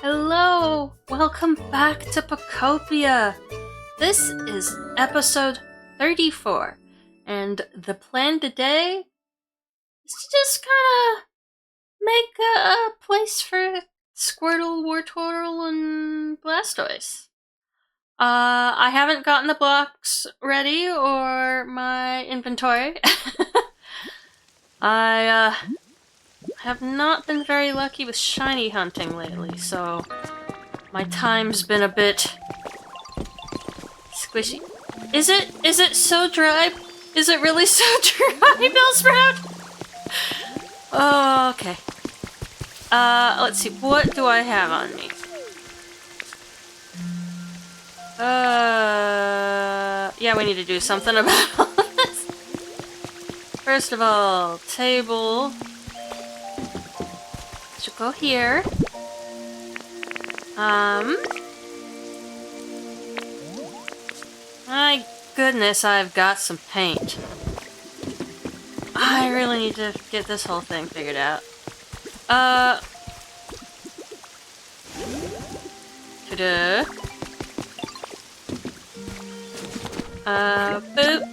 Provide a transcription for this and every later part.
Hello! Welcome back to Pokopia! This is episode 34, and the plan today is to just kinda make a place for Squirtle, Wartortle, and Blastoise. I haven't gotten the blocks ready or my inventory. I have not been very lucky with shiny hunting lately, so my time's been a bit squishy. Is it so dry? Is it really so dry, Bellsprout? Oh, okay. Let's see, what do I have on me? Yeah, we need to do something about all this. First of all, table should go here. My goodness, I've got some paint. I really need to get this whole thing figured out. Ta-da. Boop,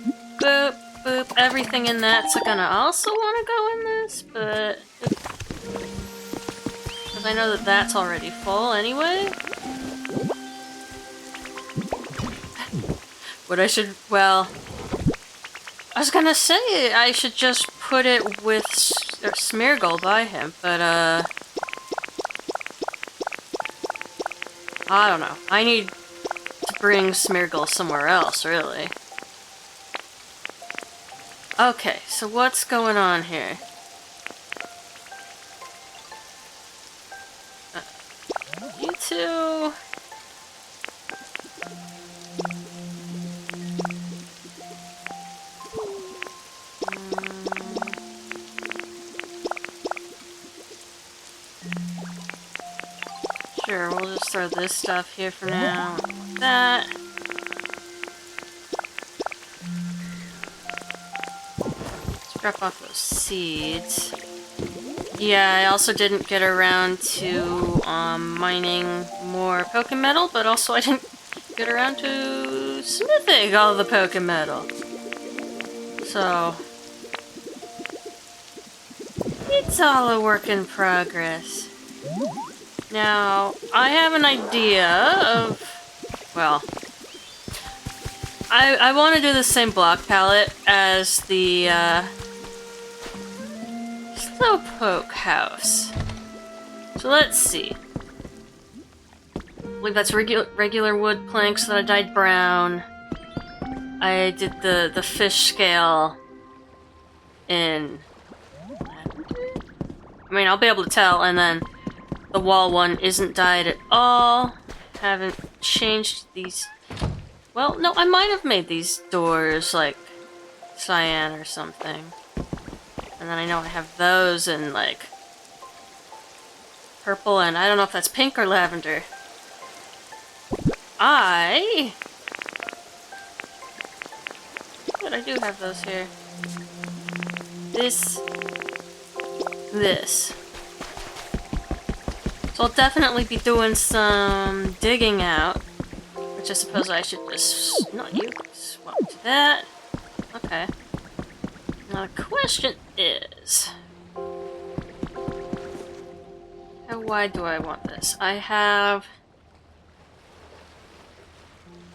boop, boop. Everything in that's gonna also want to go in this, but because I know that that's already full anyway. What I should, well, I was gonna say I should just put it with Smeargle by him, but I don't know. I need to bring Smeargle somewhere else, really. Okay, so what's going on here? You two. Sure, we'll just throw this stuff here for now. Like that. Scrap off those seeds. Yeah, I also didn't get around to mining more Pokemetal, but also I didn't get around to smithing all the Pokemetal. So it's all a work in progress. Now, I have an idea of, well, I want to do the same block palette as the Slowpoke house. So let's see. I believe that's regular wood planks that I dyed brown. I did the fish scale in, I mean, I'll be able to tell, and then the wall one isn't dyed at all. Haven't changed these. Well, no, I might have made these doors like cyan or something. And then I know I have those in like purple, and I don't know if that's pink or lavender. But I do have those here. This. So I'll definitely be doing some digging out, which I suppose I should just not use. Swap to that. Okay. Now the question is, how wide do I want this? I have.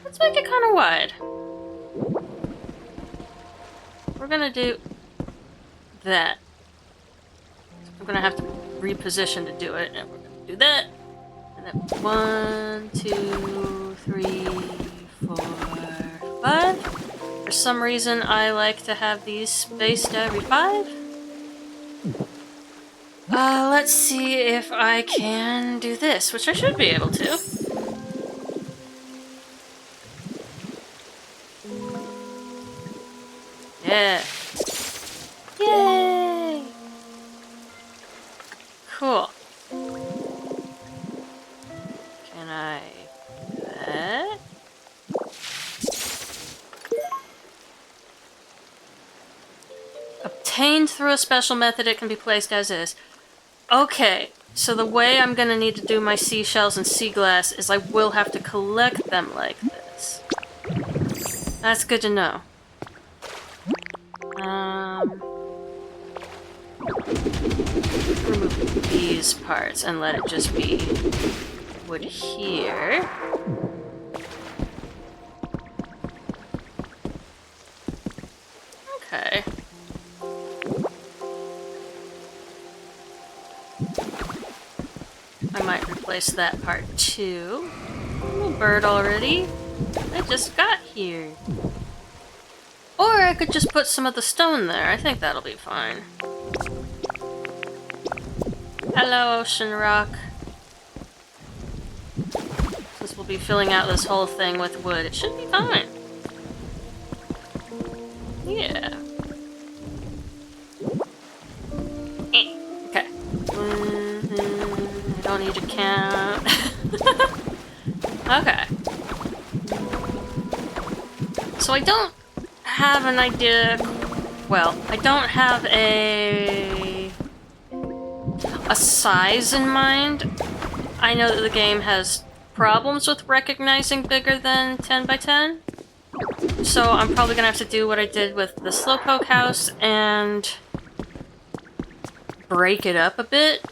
Let's make it kind of wide. We're gonna do that. I'm gonna have to reposition to do it, and we're gonna do that. And then 1, 2, 3, 4, 5. For some reason, I like to have these spaced every 5. Let's see if I can do this, which I should be able to. Yeah. Yay! Cool. Can I do that? Obtained through a special method, it can be placed as is. Okay, So the way I'm gonna need to do my seashells and sea glass is I will have to collect them like this. That's good to know. Remove these parts and let it just be wood here. Okay. I might replace that part too. Little bird already. I just got here. Or I could just put some of the stone there. I think that'll be fine. Hello, Ocean Rock. Since we'll be filling out this whole thing with wood, it should be fine. Yeah. Okay. I don't need to count. Okay. So I don't have an idea. Well, I don't have a size in mind. I know that the game has problems with recognizing bigger than 10 by 10. So I'm probably gonna have to do what I did with the Slowpoke house and break it up a bit.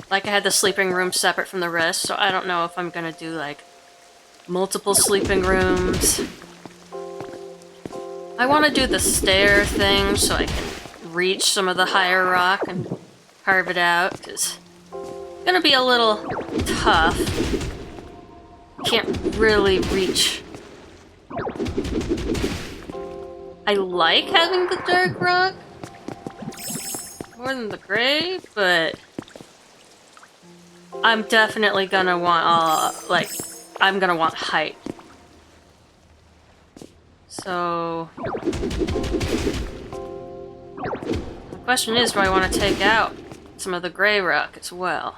Like I had the sleeping room separate from the rest, so I don't know if I'm gonna do like multiple sleeping rooms. I want to do the stair thing so I can reach some of the higher rock and carve it out, because it's gonna be a little tough. Can't really reach. I like having the dark rock more than the gray, but I'm definitely gonna want, I'm gonna want height. So the question is, do I want to take out some of the gray rock as well?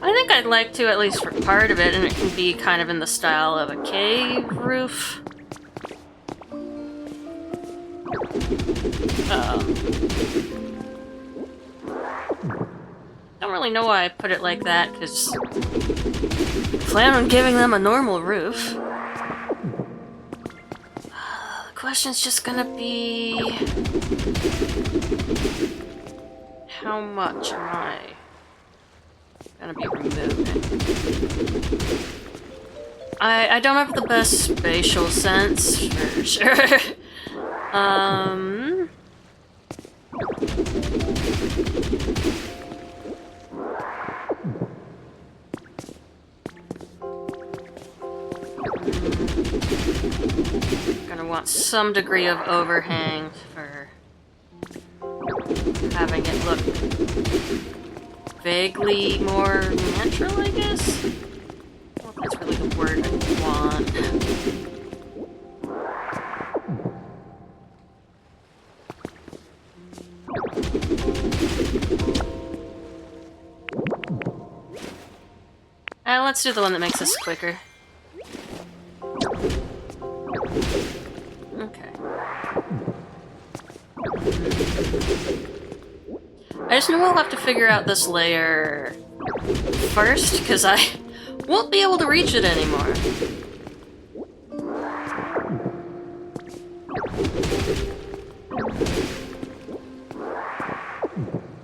I think I'd like to, at least for part of it, and it can be kind of in the style of a cave roof. Don't really know why I put it like that, because I plan on giving them a normal roof. The question's just gonna be, how much am I gonna be removing? I don't have the best spatial sense, for sure. Gonna want some degree of overhang for having it look vaguely more natural, I guess? I don't know if that's really the word I want. Let's do the one that makes this quicker. Okay. I just know we'll have to figure out this layer first, because I won't be able to reach it anymore.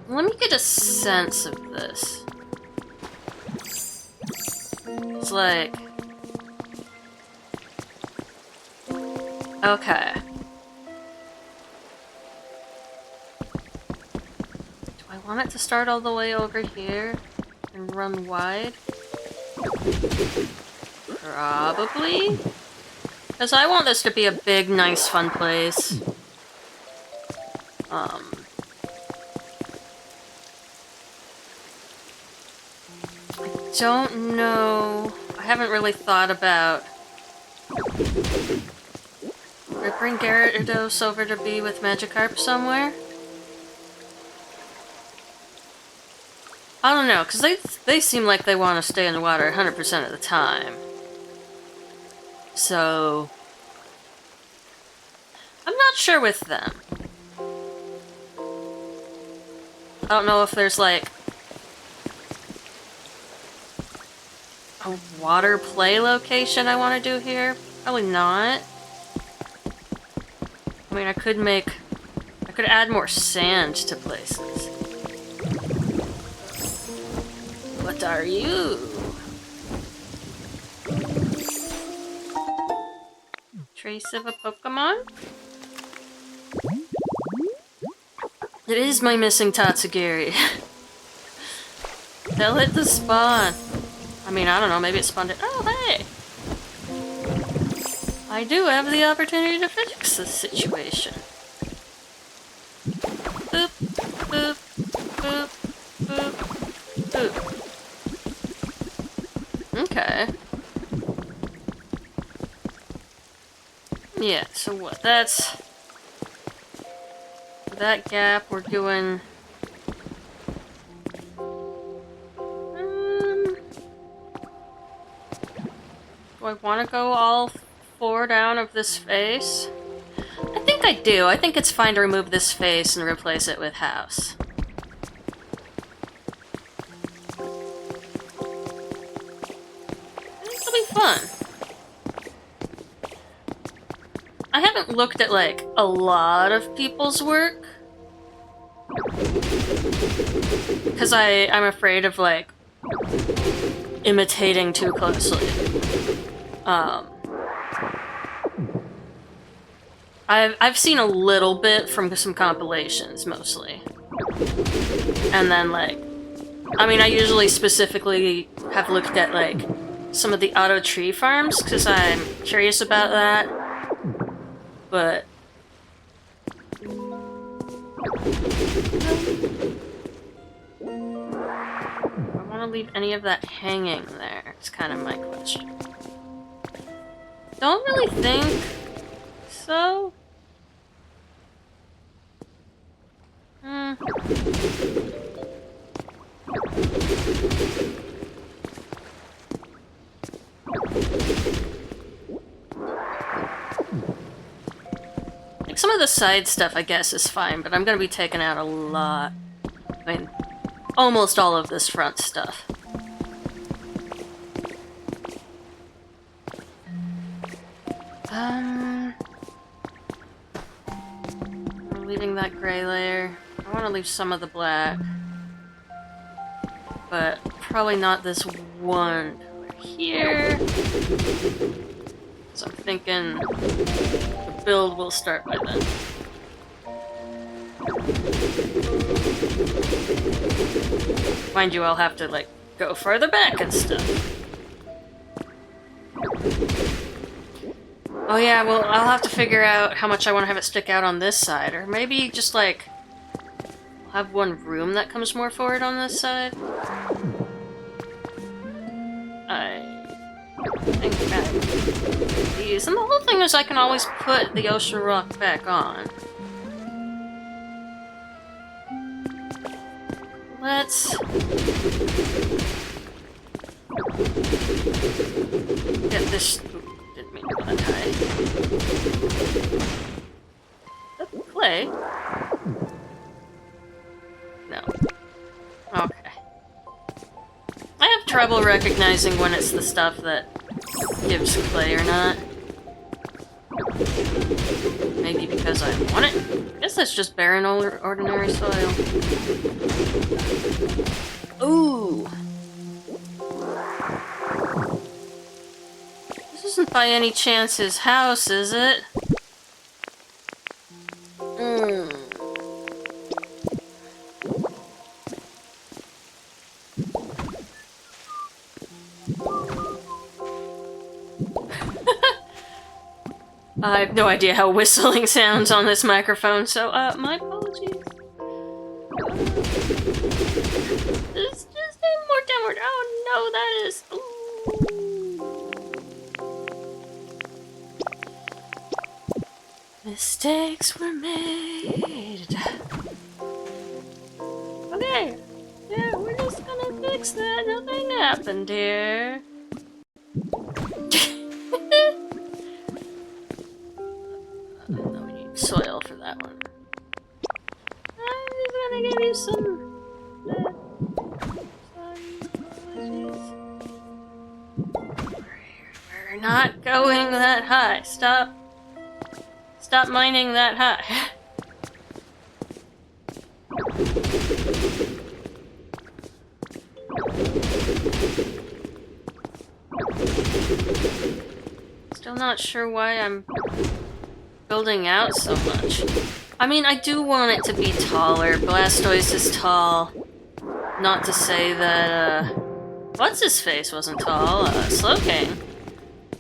Let me get a sense of this. It's like... Okay. Do I want it to start all the way over here and run wide? Probably. Because I want this to be a big, nice, fun place. I don't know. I haven't really thought about... Would I bring Gyarados over to be with Magikarp somewhere? I don't know, because they seem like they want to stay in the water 100% of the time. So... I'm not sure with them. I don't know if there's like a water play location I want to do here. Probably not. I mean, I could add more sand to places. What are you? Trace of a Pokemon? It is my missing Tatsugiri. Tell it to spawn. I mean, I don't know, maybe it spawned it. Oh, hey! I do have the opportunity to fix this situation. Boop, boop, boop, boop, boop. Okay. Yeah, so what? That's... that gap, we're doing... do I want to go all 4 down of this face? I think I do. I think it's fine to remove this face and replace it with house. It'll be fun. I haven't looked at, like, a lot of people's work. Because I'm afraid of, like, imitating too closely. I've seen a little bit from some compilations, mostly. And then, like... I mean, I usually specifically have looked at, like, some of the auto tree farms, because I'm curious about that. But... I want to leave any of that hanging there, it's kind of my question. Don't really think so. Like, some of the side stuff, I guess, is fine, but I'm gonna be taking out a lot. I mean, almost all of this front stuff. I'm leaving that gray layer. I want to leave some of the black. But probably not this one here. So I'm thinking the build will start by then. Mind you, I'll have to, like, go further back and stuff. Oh yeah, well, I'll have to figure out how much I want to have it stick out on this side, or maybe just, like, I'll have one room that comes more forward on this side. I think these, and the whole thing is I can always put the ocean rock back on. Let's get this. Didn't mean to go that high. The clay? No. Okay. I have trouble recognizing when it's the stuff that gives clay or not. Maybe because I want it? I guess that's just barren ordinary soil. Ooh! This isn't by any chance his house, is it? I have no idea how whistling sounds on this microphone, so, my apologies. It's just more downward. Oh no, that is... Ooh. Mistakes were made. Okay. Yeah, we're just gonna fix that. Nothing happened here. No, we need soil for that one. I'm just gonna give you some not going that high. Stop mining that high. Still not sure why I'm building out so much. I mean, I do want it to be taller. Blastoise is tall. Not to say that, what's-his-face wasn't tall, Slowking.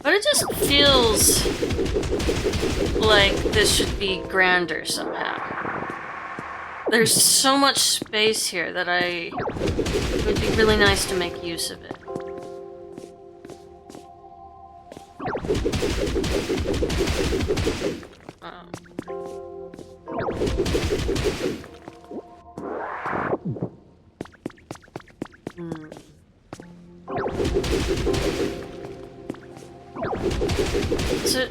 But it just feels like this should be grander somehow. There's so much space here that it would be really nice to make use of it. Is it?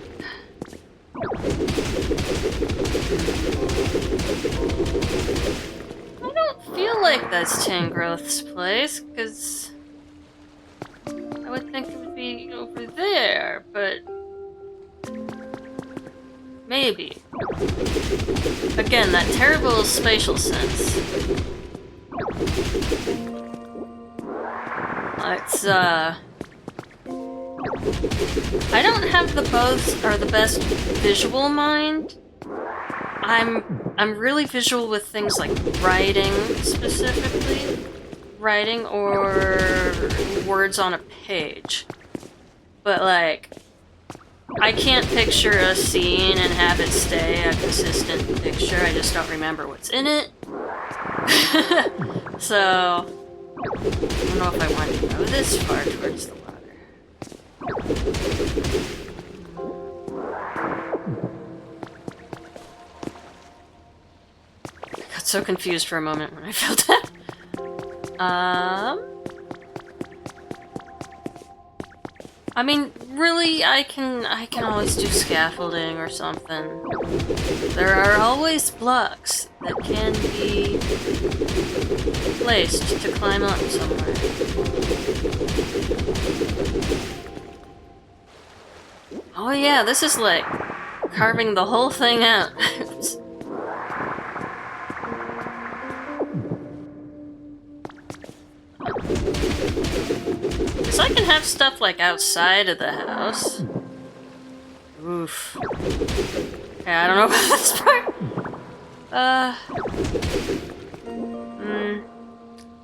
I don't feel like that's Tangrowth's place, because I would think it would be over there, but maybe. Again, that terrible spatial sense. It's, I don't have the best visual mind. I'm really visual with things like writing, specifically. Writing or words on a page. But, like, I can't picture a scene and have it stay a consistent picture. I just don't remember what's in it. So, I don't know if I want to go this far towards the water. I got so confused for a moment when I felt that. I mean, really, I can always do scaffolding or something. There are always blocks that can be placed to climb up somewhere. Oh yeah, this is like carving the whole thing out. Because I can have stuff like outside of the house. Oof. Okay, I don't know about this part. I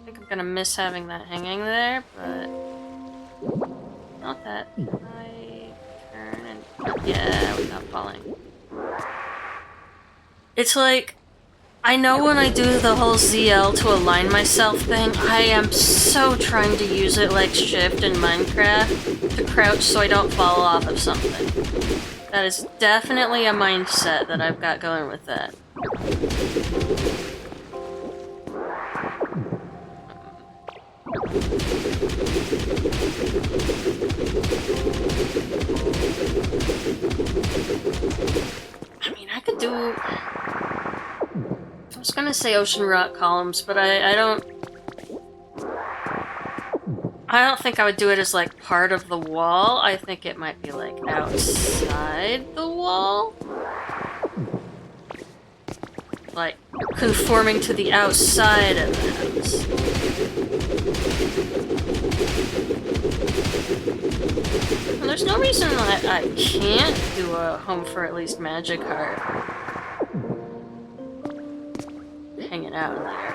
think I'm gonna miss having that hanging there, but not that. I turn and yeah, without falling. It's like, I know when I do the whole ZL to align myself thing, I am so trying to use it like shift in Minecraft to crouch so I don't fall off of something. That is definitely a mindset that I've got going with that. I mean, I could do... I was gonna say ocean rock columns, but I don't think I would do it as like part of the wall. I think it might be like outside the wall. Like conforming to the outside of the house. And there's no reason that I can't do a home for at least Magic Heart. Hanging out in the area.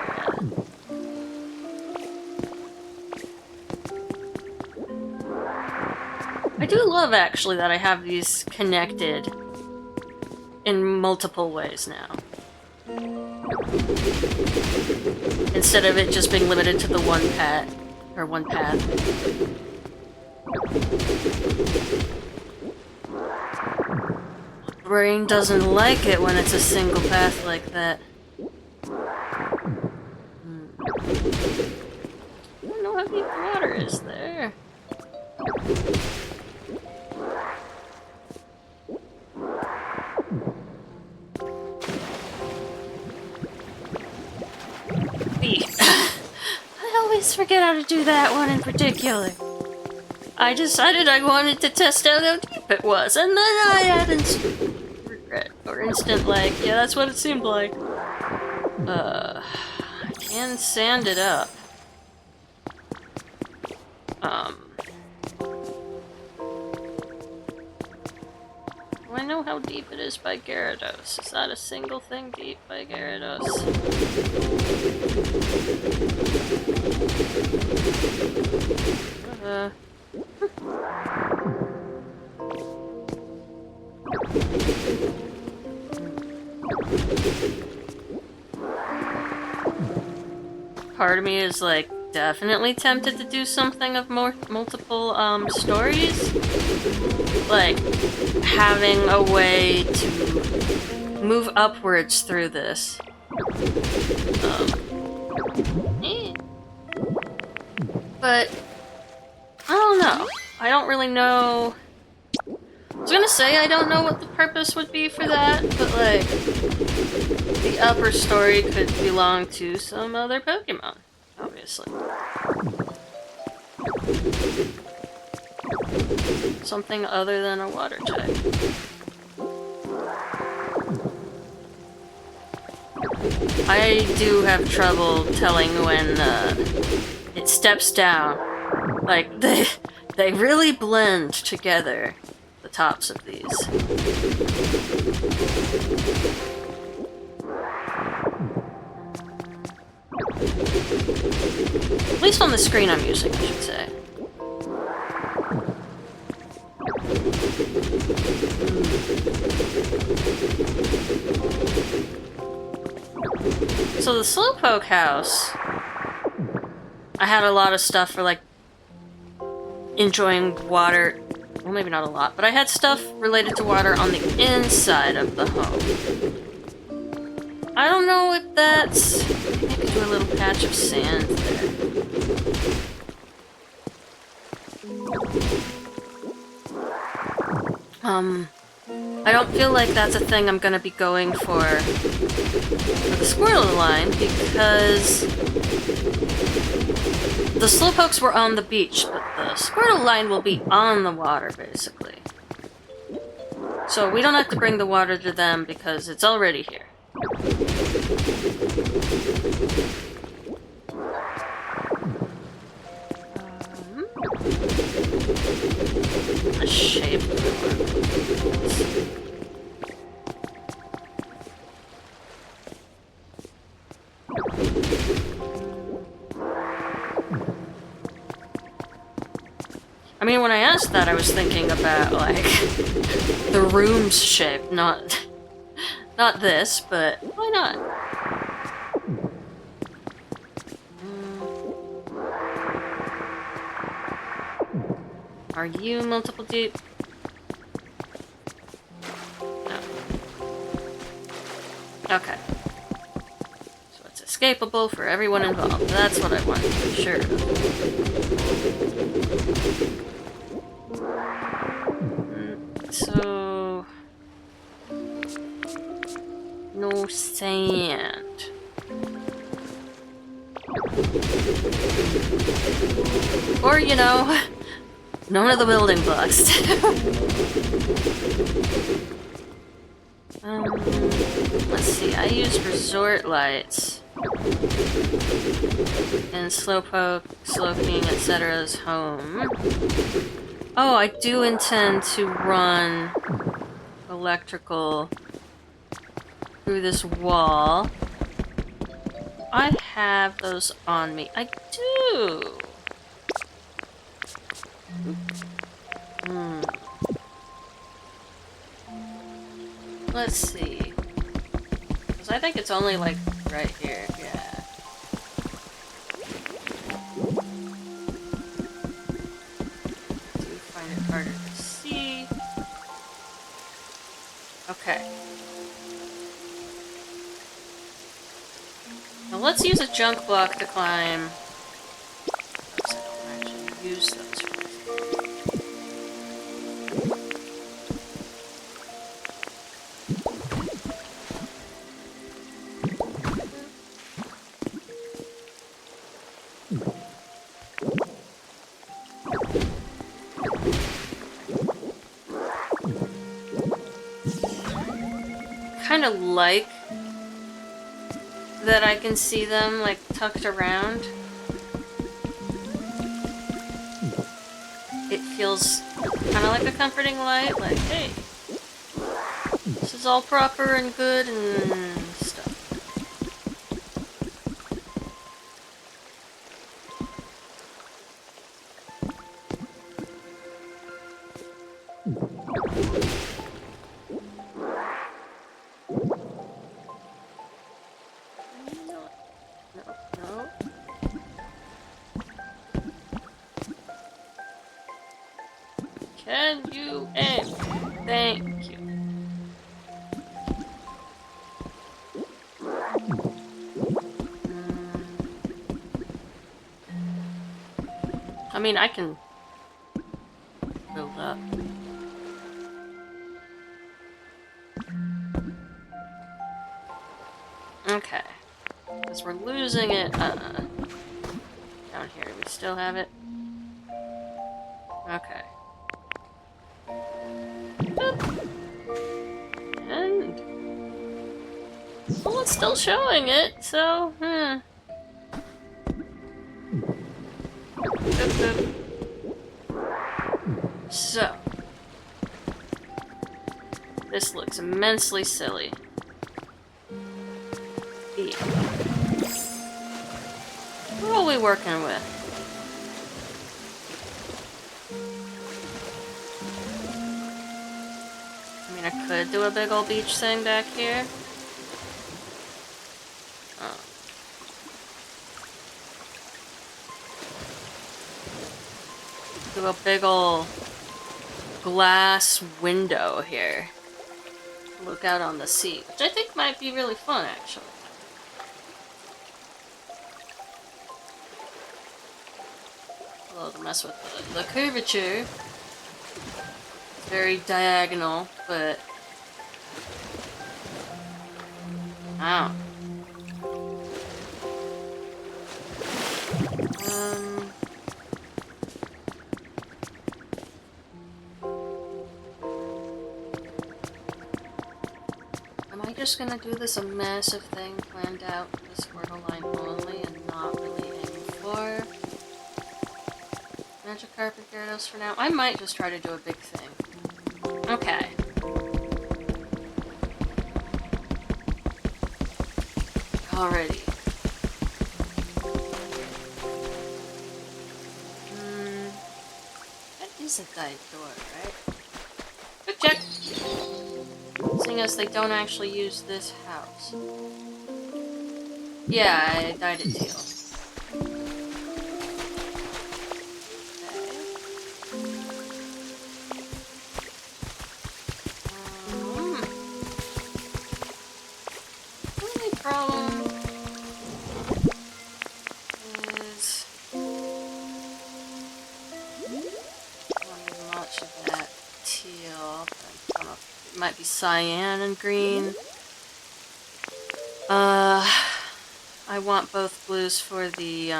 I do love, actually, that I have these connected in multiple ways now. Instead of it just being limited to the one path. Brain doesn't like it when it's a single path like that. I don't know how deep the water is there. I always forget how to do that one in particular. I decided I wanted to test out how deep it was, and then I had instant regret, or instant like, yeah, that's what it seemed like. I can sand it up. Do I know how deep it is by Gyarados? Is that a single thing deep by Gyarados? Part of me is like definitely tempted to do something of multiple stories, like having a way to move upwards through this. But I don't know. I don't really know. I was gonna say I don't know what the purpose would be for that, but like the upper story could belong to some other Pokemon, obviously. Something other than a water type. I do have trouble telling when it steps down. Like, they really blend together, the tops of these. At least on the screen I'm using, I should say. So the Slowpoke house, I had a lot of stuff for like enjoying water. Well, maybe not a lot, but I had stuff related to water on the inside of the home. I don't know if that's... I could do a little patch of sand there. I don't feel like that's a thing I'm gonna be going for the Squirtle line, because the Slowpokes were on the beach, but the Squirtle line will be on the water, basically. So we don't have to bring the water to them because it's already here. A shape. I mean, when I asked that, I was thinking about, like, the room's shape, not this, but why not? Are you multiple deep? No. Okay. So it's escapable for everyone involved. That's what I wanted to be sure of. So... no sand. Or, you know... none of the building blocks. Let's see, I used resort lights in Slowpoke, Slowking, etc.'s home. Oh, I do intend to run electrical through this wall. I have those on me. I do! Let's see. Because I think it's only like right here, yeah. Do find it harder to see. Okay. Now let's use a junk block to climb. Oops, I don't actually use those. kind of like that I can see them like tucked around. It feels kind of like a comforting light, like, hey, this is all proper and good and stuff. No. Can you aim? Thank you. I mean, I can build up. Okay. Because we're losing it. Down here, we still have it. Okay. Boop. And... well, it's still showing it, so... Boop, boop. So... this looks immensely silly. Yeah. What are we working with? I mean, I could do a big old beach thing back here. Oh. Do a big old glass window here. Look out on the sea, which I think might be really fun, actually. A little to mess with the curvature. It's very diagonal, but... ow. Am I just gonna do this a massive thing planned out with the Squirtle line only and not really aim for Magikarp and Gyarados for now? I might just try to do a big thing. Okay. Alrighty. That is a guide door, right? Good check! Seeing as they don't actually use this house. Yeah, I dyed it teal. Only problem is not much of that teal. I don't know. It might be cyan and green. I want both blues for the,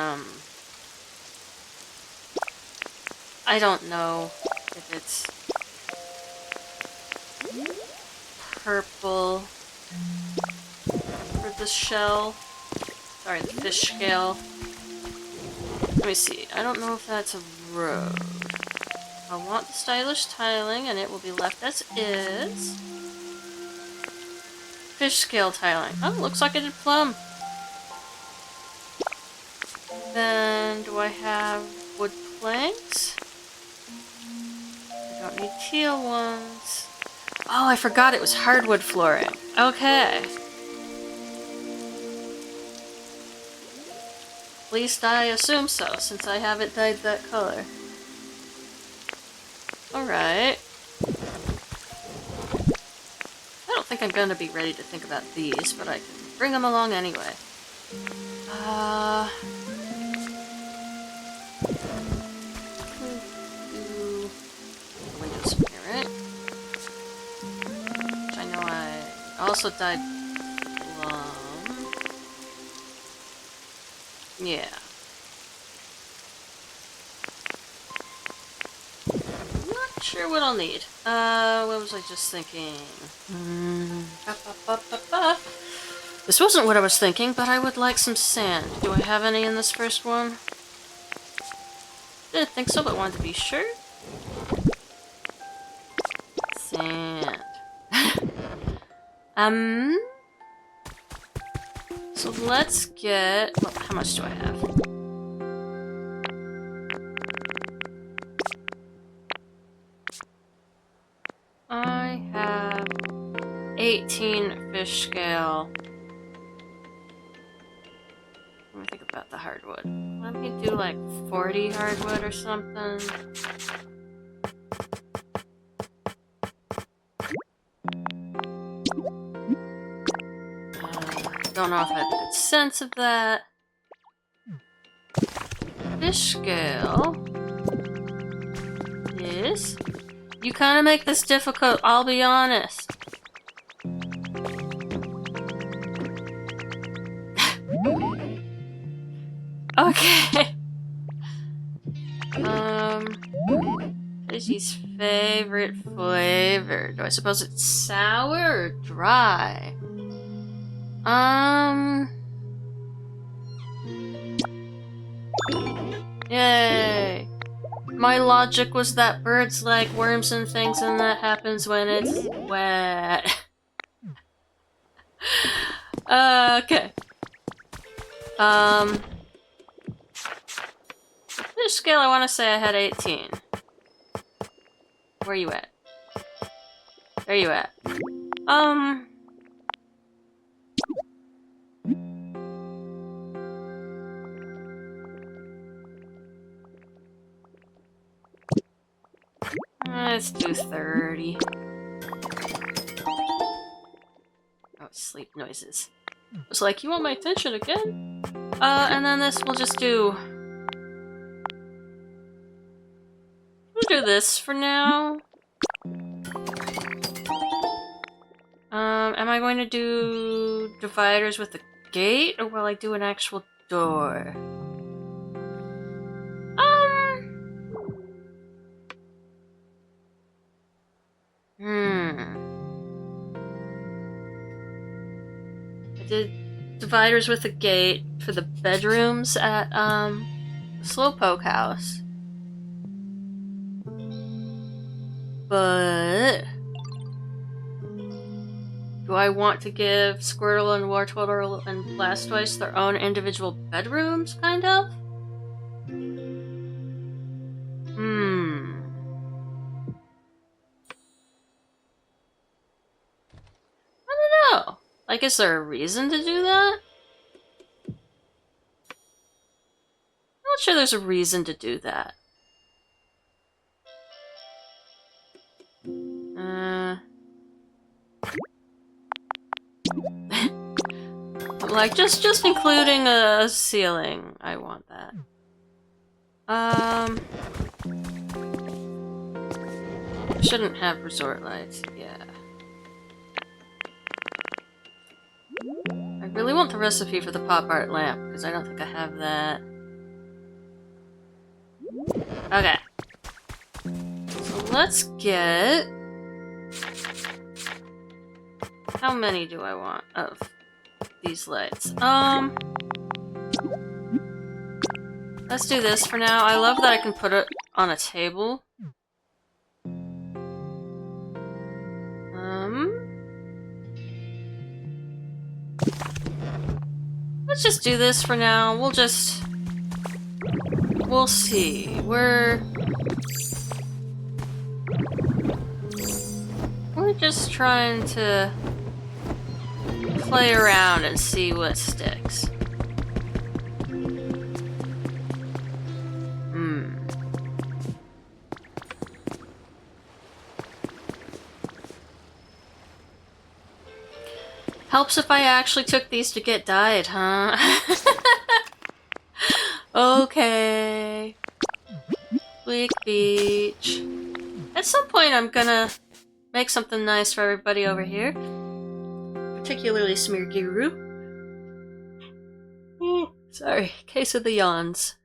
I don't know if it's purple for the shell. Sorry, the fish scale. Let me see. I don't know if that's a road. I want the stylish tiling, and it will be left as is. Fish scale tiling. Oh, looks like I did plum. Then, do I have wood planks? I don't need teal ones. Oh, I forgot it was hardwood flooring. Okay. At least I assume so, since I haven't dyed that color. Alright. I don't think I'm gonna be ready to think about these, but I can bring them along anyway. Windows apparent. Which I know I also dyed plum. Yeah. sure what I'll need. What was I just thinking? This wasn't what I was thinking, but I would like some sand. Do I have any in this first one? Didn't think so, but wanted to be sure. Sand. So let's get... Well, how much do I have? I have 18 fish scale. Let me think about the hardwood. Let me do like 40 hardwood or something. Don't know if I have a good sense of that. Fish scale is... You kind of make this difficult, I'll be honest. Okay. Fishy's favorite flavor. Do I suppose it's sour or dry? Yay. My logic was that birds like worms and things, and that happens when it's wet. Okay. Fish scale, I want to say I had 18. Where you at? Where you at? Let's do 30. Oh, sleep noises. It's like, you want my attention again? And then this we'll just do... We'll do this for now. Am I going to do dividers with a gate, or will I do an actual door? I did dividers with a gate for the bedrooms at, the Slowpoke house. But... do I want to give Squirtle and Wartortle and Blastoise their own individual bedrooms, kind of? I don't know. Like, is there a reason to do that? I'm not sure there's a reason to do that. Like, just including a ceiling. I want that. Shouldn't have resort lights. Yeah. I really want the recipe for the pop art lamp, because I don't think I have that. Okay. So let's get... How many do I want of these lights? Let's do this for now. I love that I can put it on a table. Let's just do this for now. We'll see. We're just trying to play around and see what sticks. Helps if I actually took these to get dyed, huh? Okay. Bleak Beach. At some point I'm gonna make something nice for everybody over here. Particularly Smearguru. Sorry, case of the yawns.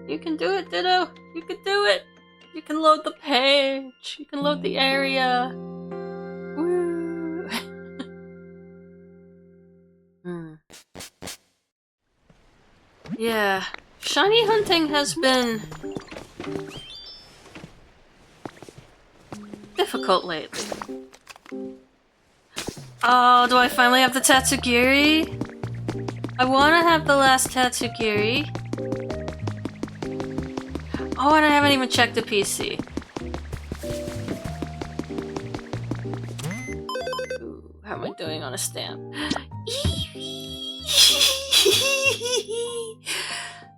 You can do it, Ditto! You can do it! You can load the page! You can load the area! Woo! Yeah. Shiny hunting has been difficult lately. Oh, do I finally have the Tatsugiri? I want to have the last Tatsugiri. Oh, and I haven't even checked the PC. Ooh, how am I doing on a stamp?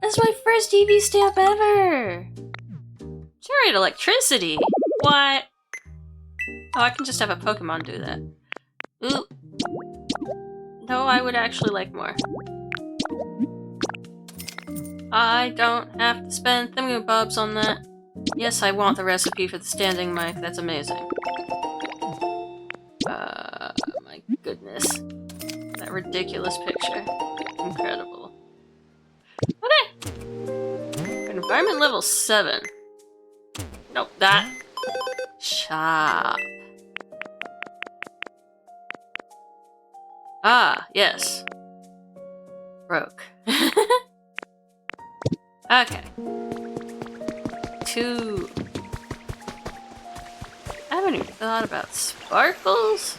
That's my first EV stamp ever! Generate electricity? What? Oh, I can just have a Pokemon do that. Ooh. No, I would actually like more. I don't have to spend thingamabobs on that. Yes, I want the recipe for the standing mic. That's amazing. My goodness. That ridiculous picture. Incredible. Okay! Environment level 7. Nope, that. Shop. Ah, yes. Broke. Okay. 2. I haven't even thought about sparkles.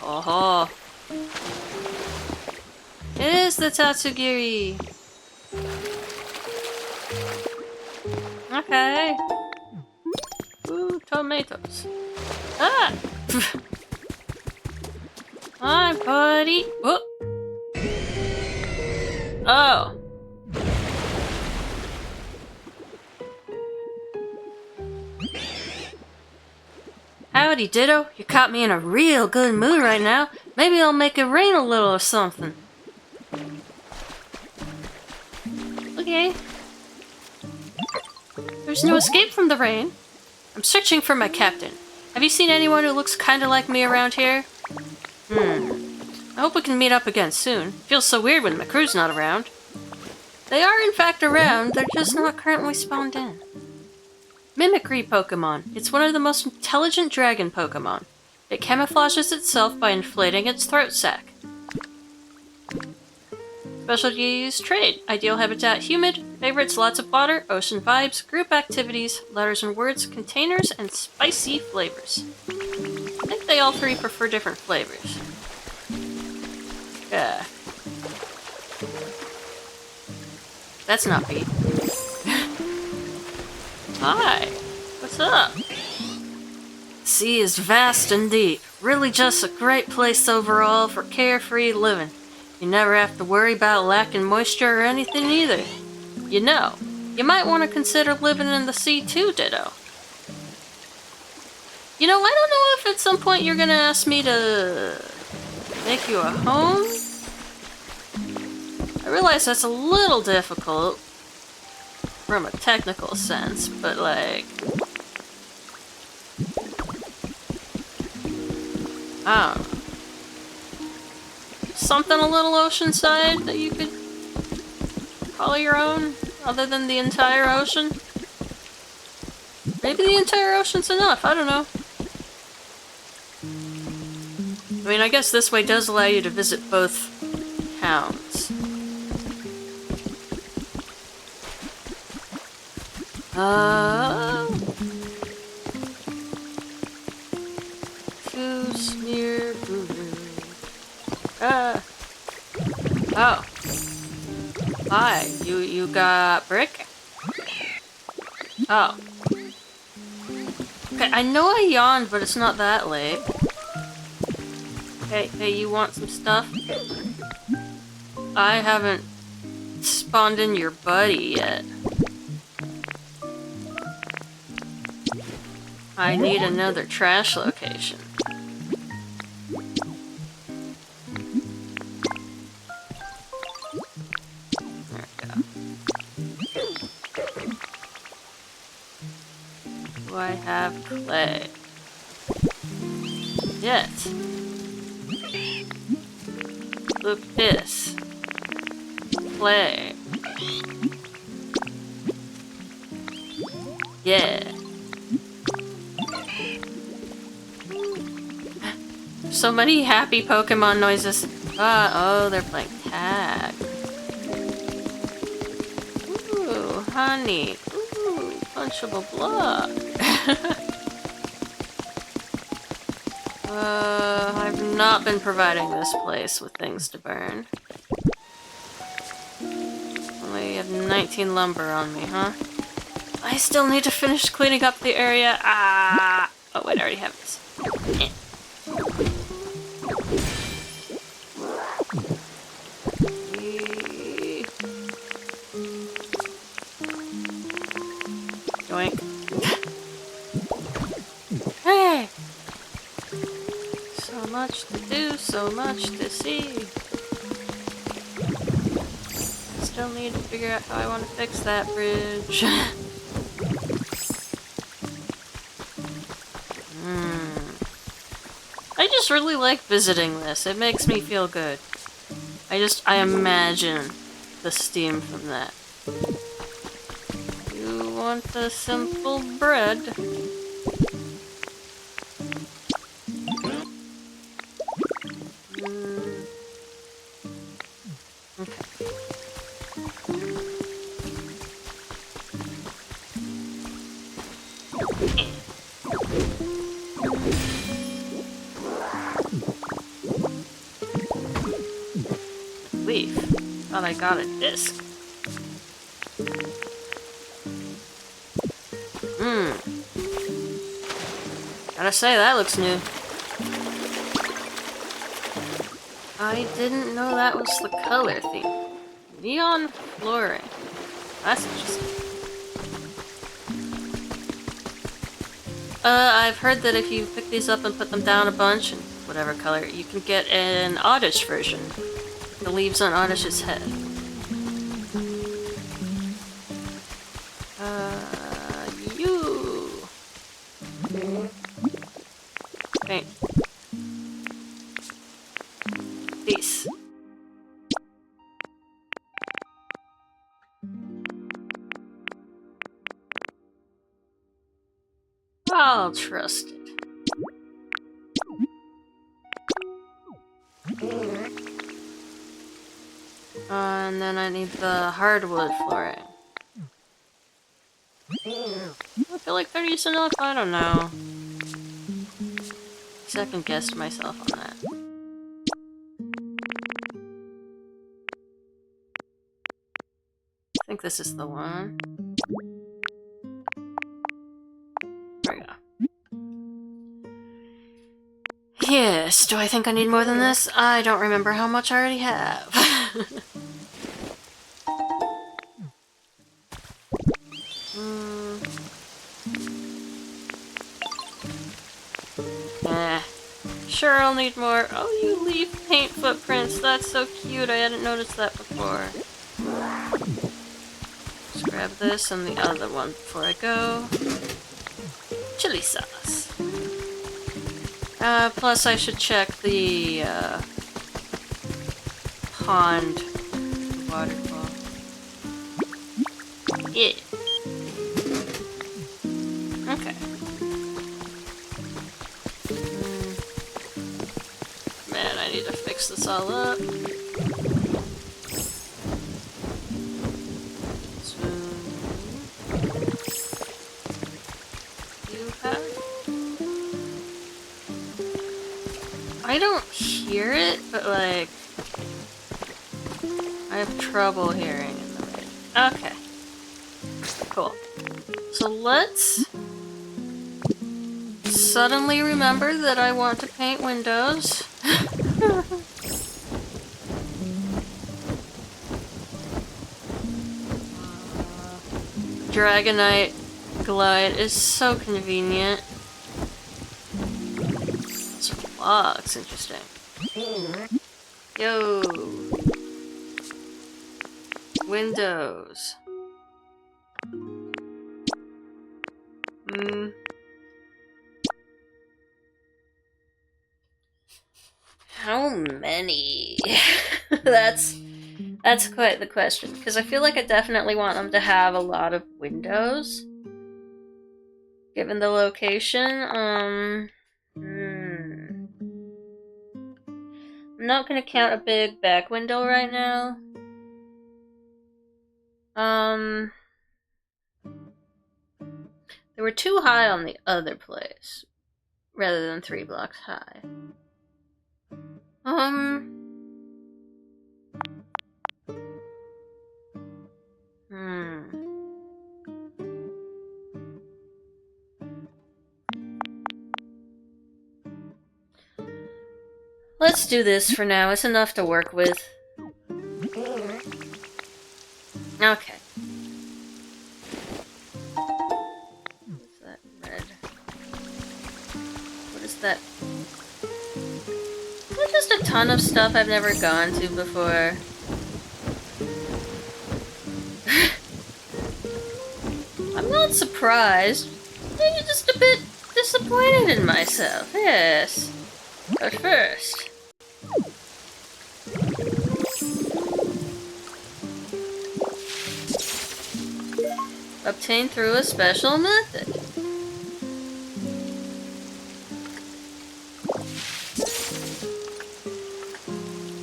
Oh. It is the Tatsugiri. Okay. Ooh, tomatoes. Ah! Hi, buddy. Whoop. Oh. Howdy, Ditto. You caught me in a real good mood right now. Maybe I'll make it rain a little or something. Okay. There's no escape from the rain. I'm searching for my captain. Have you seen anyone who looks kinda like me around here? I hope we can meet up again soon. Feels so weird when my crew's not around. They are in fact around, they're just not currently spawned in. Mimicry Pokemon. It's one of the most intelligent dragon Pokemon. It camouflages itself by inflating its throat sac. Specialties trade. Ideal habitat humid. Favorites lots of water, ocean vibes, group activities, letters and words, containers, and spicy flavors. I think they all three prefer different flavors. Yeah. That's not beat. Hi. What's up? Sea is vast and deep. Really just a great place overall for carefree living. You never have to worry about lacking moisture or anything either. You know, you might want to consider living in the sea too, Ditto. You know, I don't know if at some point you're gonna ask me to make you a home. I realize that's a little difficult from a technical sense, but like, I don't know. Something a little oceanside that you could call your own, other than the entire ocean? Maybe the entire ocean's enough, I don't know. I mean, I guess this way does allow you to visit both towns. Who's near Guru? Oh. Hi, you got brick? Oh. Okay, I know I yawned, but it's not that late. Hey, you want some stuff? I haven't spawned in your buddy yet. I need another trash location. There we go. Do I have clay? Yes. Look this. Clay. Yeah. So many happy Pokemon noises. Oh, they're playing tag. Ooh, honey. Ooh, punchable block. I've not been providing this place with things to burn. Only have 19 lumber on me, huh? I still need to finish cleaning up the area. Ah! Oh wait, I already have this. Eh. Yoink. Hey! So much to do, so much to see. Still need to figure out how I want to fix that bridge. I just really like visiting this. It makes me feel good. I imagine the steam from that. You want the simple bread? Leaf. Thought I got a disc. Gotta say, that looks new. I didn't know that was the color theme. Neon flooring. That's interesting. I've heard that if you pick these up and put them down a bunch, in whatever color, you can get an Oddish version. The leaves on Oddish's head. You. Paint. These. I'll trust it. And then I need the hardwood flooring. I feel like they're using enough. I don't know. Second guessed myself on that. I think this is the one. There we go. Yes, do I think I need more than this? I don't remember how much I already have. Sure, I'll need more. Oh, you leaf paint footprints. That's so cute. I hadn't noticed that before. Just grab this and the other one before I go. Chili sauce. Plus I should check the, pond waterfall. Yeah. Okay. Man, I need to fix this all up. So, you have... I don't hear it, but like... I have trouble hearing in the rain. Okay. Cool. So let's... suddenly remember that I want to paint windows. Dragonite glide is so convenient. This looks interesting. Yo. Windows. How many? That's quite the question, because I feel like I definitely want them to have a lot of windows. Given the location, I'm not gonna count a big back window right now. They were too high on the other place, rather than 3 blocks high. Let's do this for now. It's enough to work with. Okay. What's that red? What is that? There's just a ton of stuff I've never gone to before. I'm not surprised. Maybe just a bit disappointed in myself, yes. But first... obtained through a special method.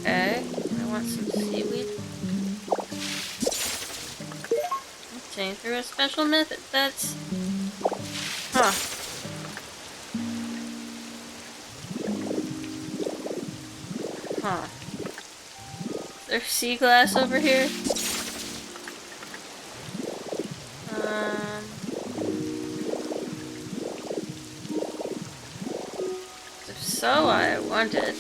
Okay, I want some seaweed. Obtained through a special method. That's... huh. Huh. Is there sea glass over here? If so, I want it.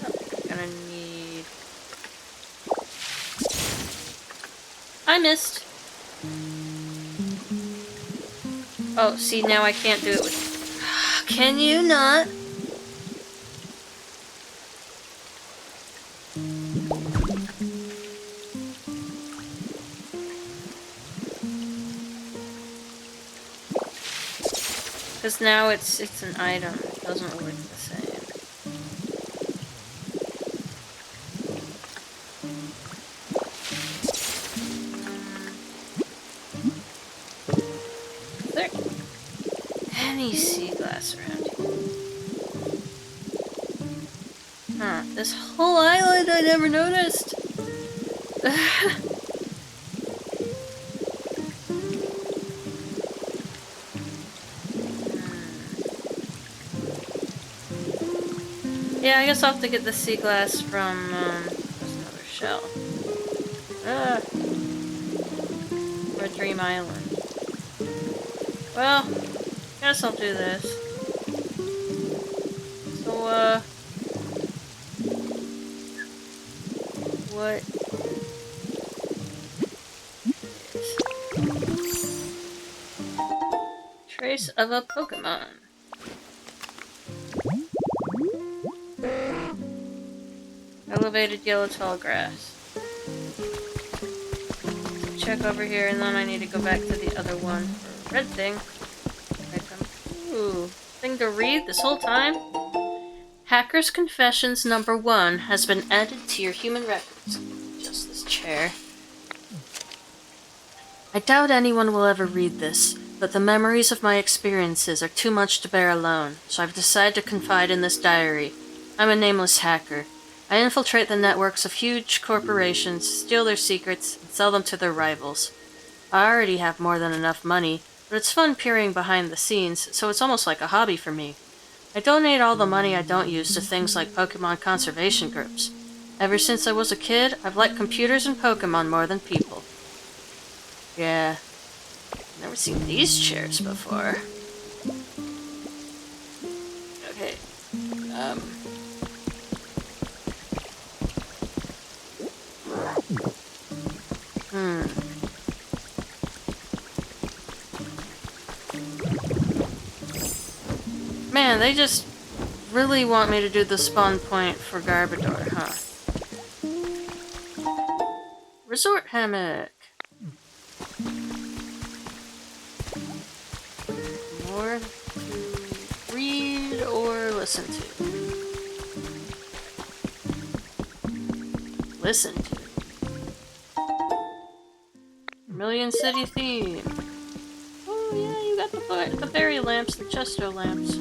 Oh, I'm gonna need... I missed! Oh, see, now I can't do it with... Can you not? Because now it's an item. It doesn't work the same. Is there any sea glass around here? Huh. This whole island I never noticed! Yeah, I guess I'll have to get the sea glass from, there's another shell. Or Dream Island. Well, guess I'll do this. So, what is... trace of a Pokemon. Elevated yellow tall grass. So check over here, and then I need to go back to the other one for red thing. Ooh, thing to read this whole time? Hacker's Confessions #1 has been added to your human records. Just this chair. I doubt anyone will ever read this, but the memories of my experiences are too much to bear alone, so I've decided to confide in this diary. I'm a nameless hacker. I infiltrate the networks of huge corporations, steal their secrets, and sell them to their rivals. I already have more than enough money, but it's fun peering behind the scenes, so it's almost like a hobby for me. I donate all the money I don't use to things like Pokemon conservation groups. Ever since I was a kid, I've liked computers and Pokemon more than people. Yeah, I've never seen these chairs before. Okay, Man, they just really want me to do the spawn point for Garbodor, huh? Resort hammock. More to read or listen to. Listen to. Million City theme. got the berry lamps, the chesto lamps.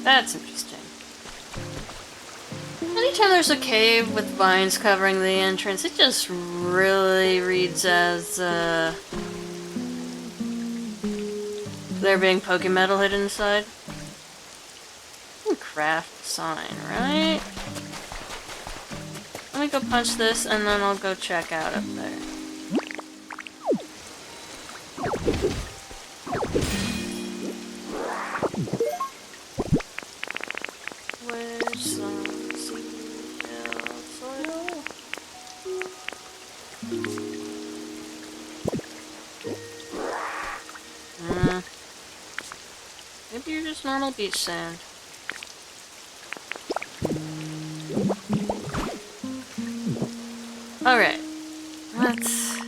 That's interesting. Anytime there's a cave with vines covering the entrance, it just really reads as, there being Pokemetal hidden inside. Craft sign, right? Let me go punch this and then I'll go check out up there. Where's some seashell soil? Maybe you're just normal beach sand. Alright. Let's...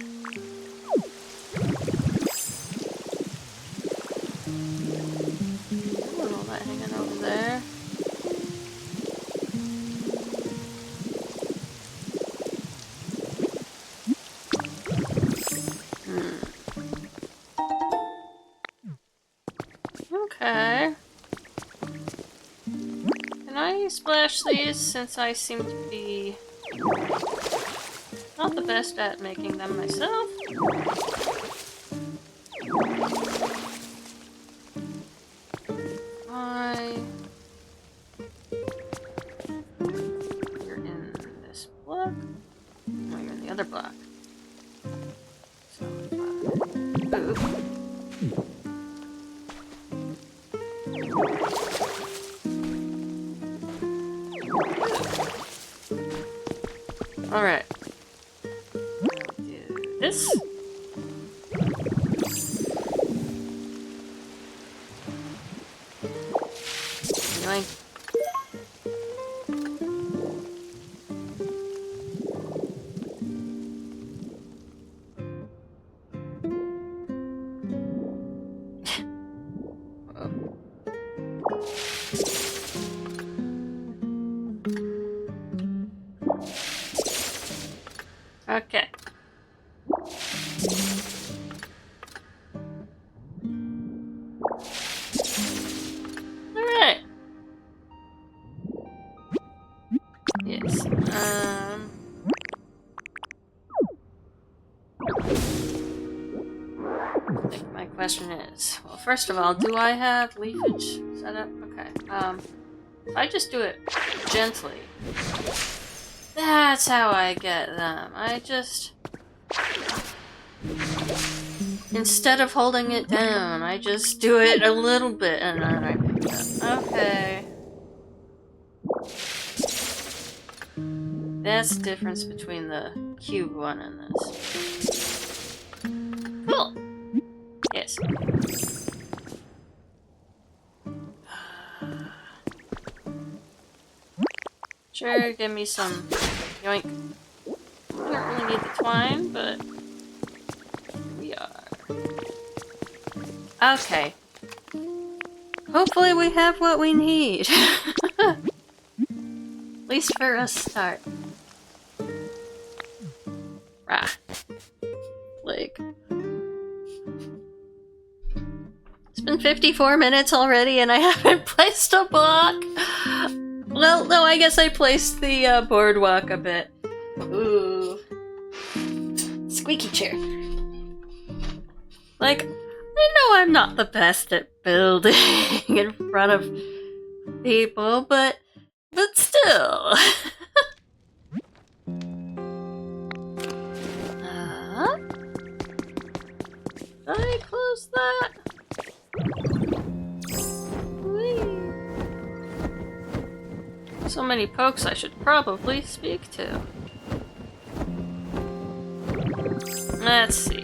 all that hanging over there. Okay. Can I splash these since I seem to be not the best at making them myself? You're in this block? No, you're in the other block. So, ooh. Alright. Do this. Anyway. Okay. Alright. Yes. I think my question is, well, first of all, do I have leafage set up? Okay. If I just do it gently, that's how I get them. I just... Instead of holding it down, I just do it a little bit and then I pick it up. Okay. That's the difference between the cube one and this. Cool! Yes. Sure, give me some yoink. I don't really need the twine, but here we are. Okay. Hopefully we have what we need. At least for a start. Rah. Like... It's been 54 minutes already and I haven't placed a block! Well, no, I guess I placed the boardwalk a bit. Ooh. Squeaky chair. Like, I know I'm not the best at building in front of people, but still. Did I close that? So many pokes I should probably speak to. Let's see.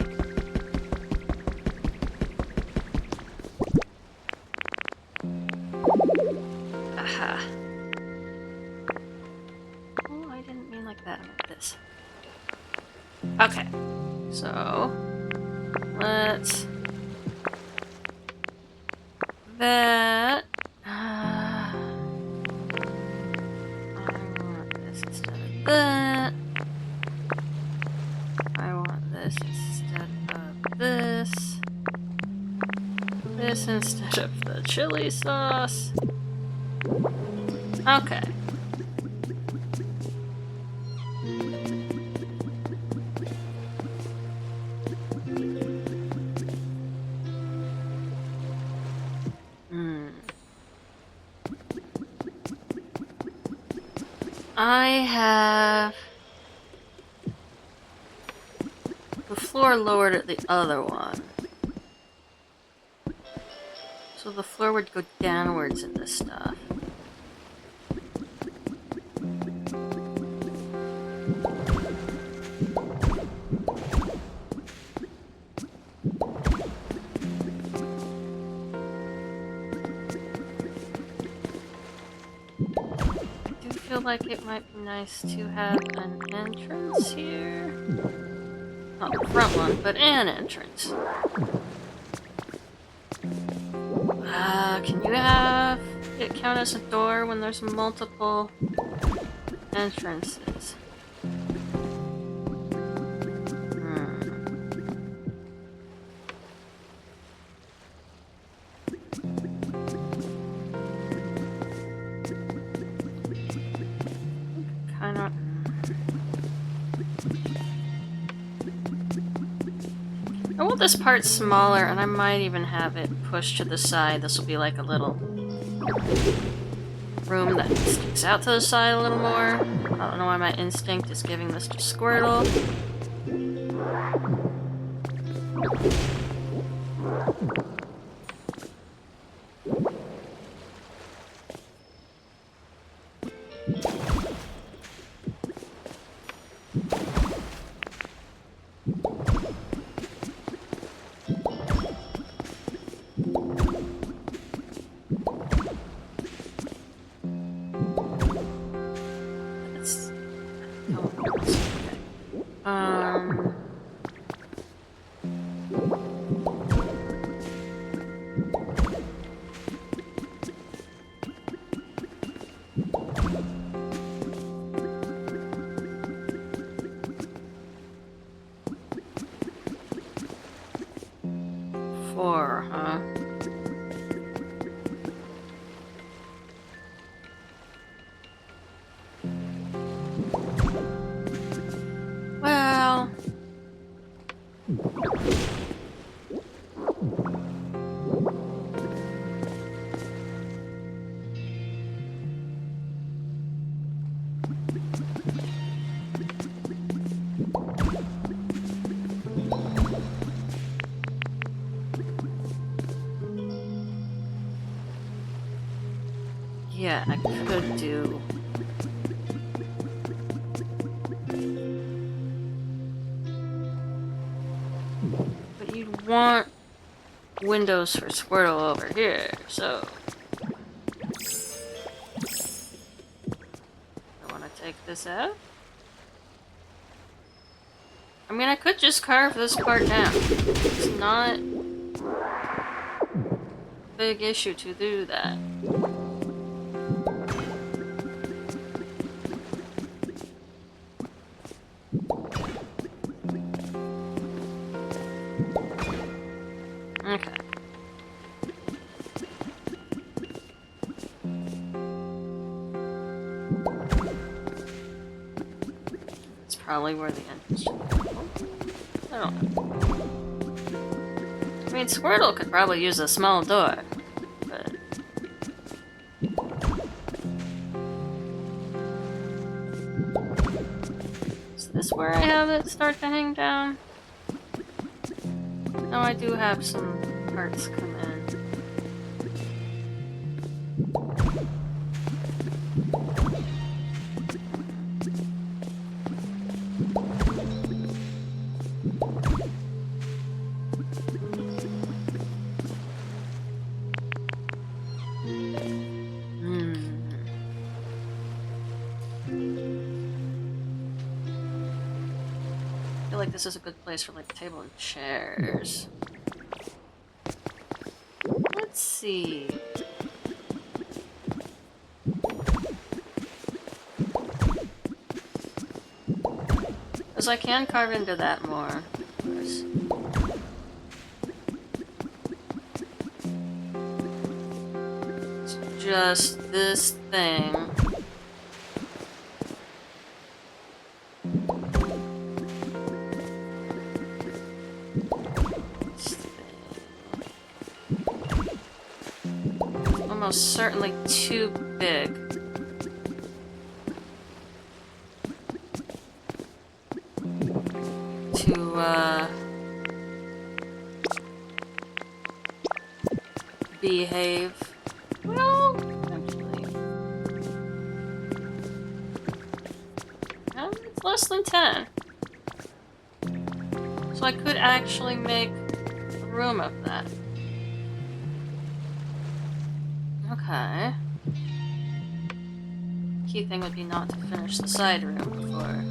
Aha. Oh, I didn't mean like that. Like this. Okay. So let's that. I want this instead of that. I want this instead of this. This instead of the chili sauce. Okay. I have the floor lowered at the other one. So the floor would go downwards in this stuff. I do feel like it might be nice to have an entrance here. Not the front one, but an entrance. Can you have it count as a door when there's multiple entrances? Kinda. I want this part smaller, and I might even have it pushed to the side. This will be like a little room that sticks out to the side a little more. I don't know why my instinct is giving this to Squirtle. Four, huh? Well... yeah, I could do... But you'd want windows for Squirtle over here, so... I want to take this out. I mean, I could just carve this part down. It's not a big issue to do that. Okay. It's probably where the entrance should be. I don't know. I mean, Squirtle could probably use a small door, but... Is this where I have it start to hang down? No, I do have some parts come in. feel like this is a good place for like a table and chairs. Let's see. Because I can carve into that more, of course. It's just this thing. Almost certainly too big. To behave. Well, actually. No, it's less than 10. So I could actually make room of that. Okay. Key thing would be not to finish the side room before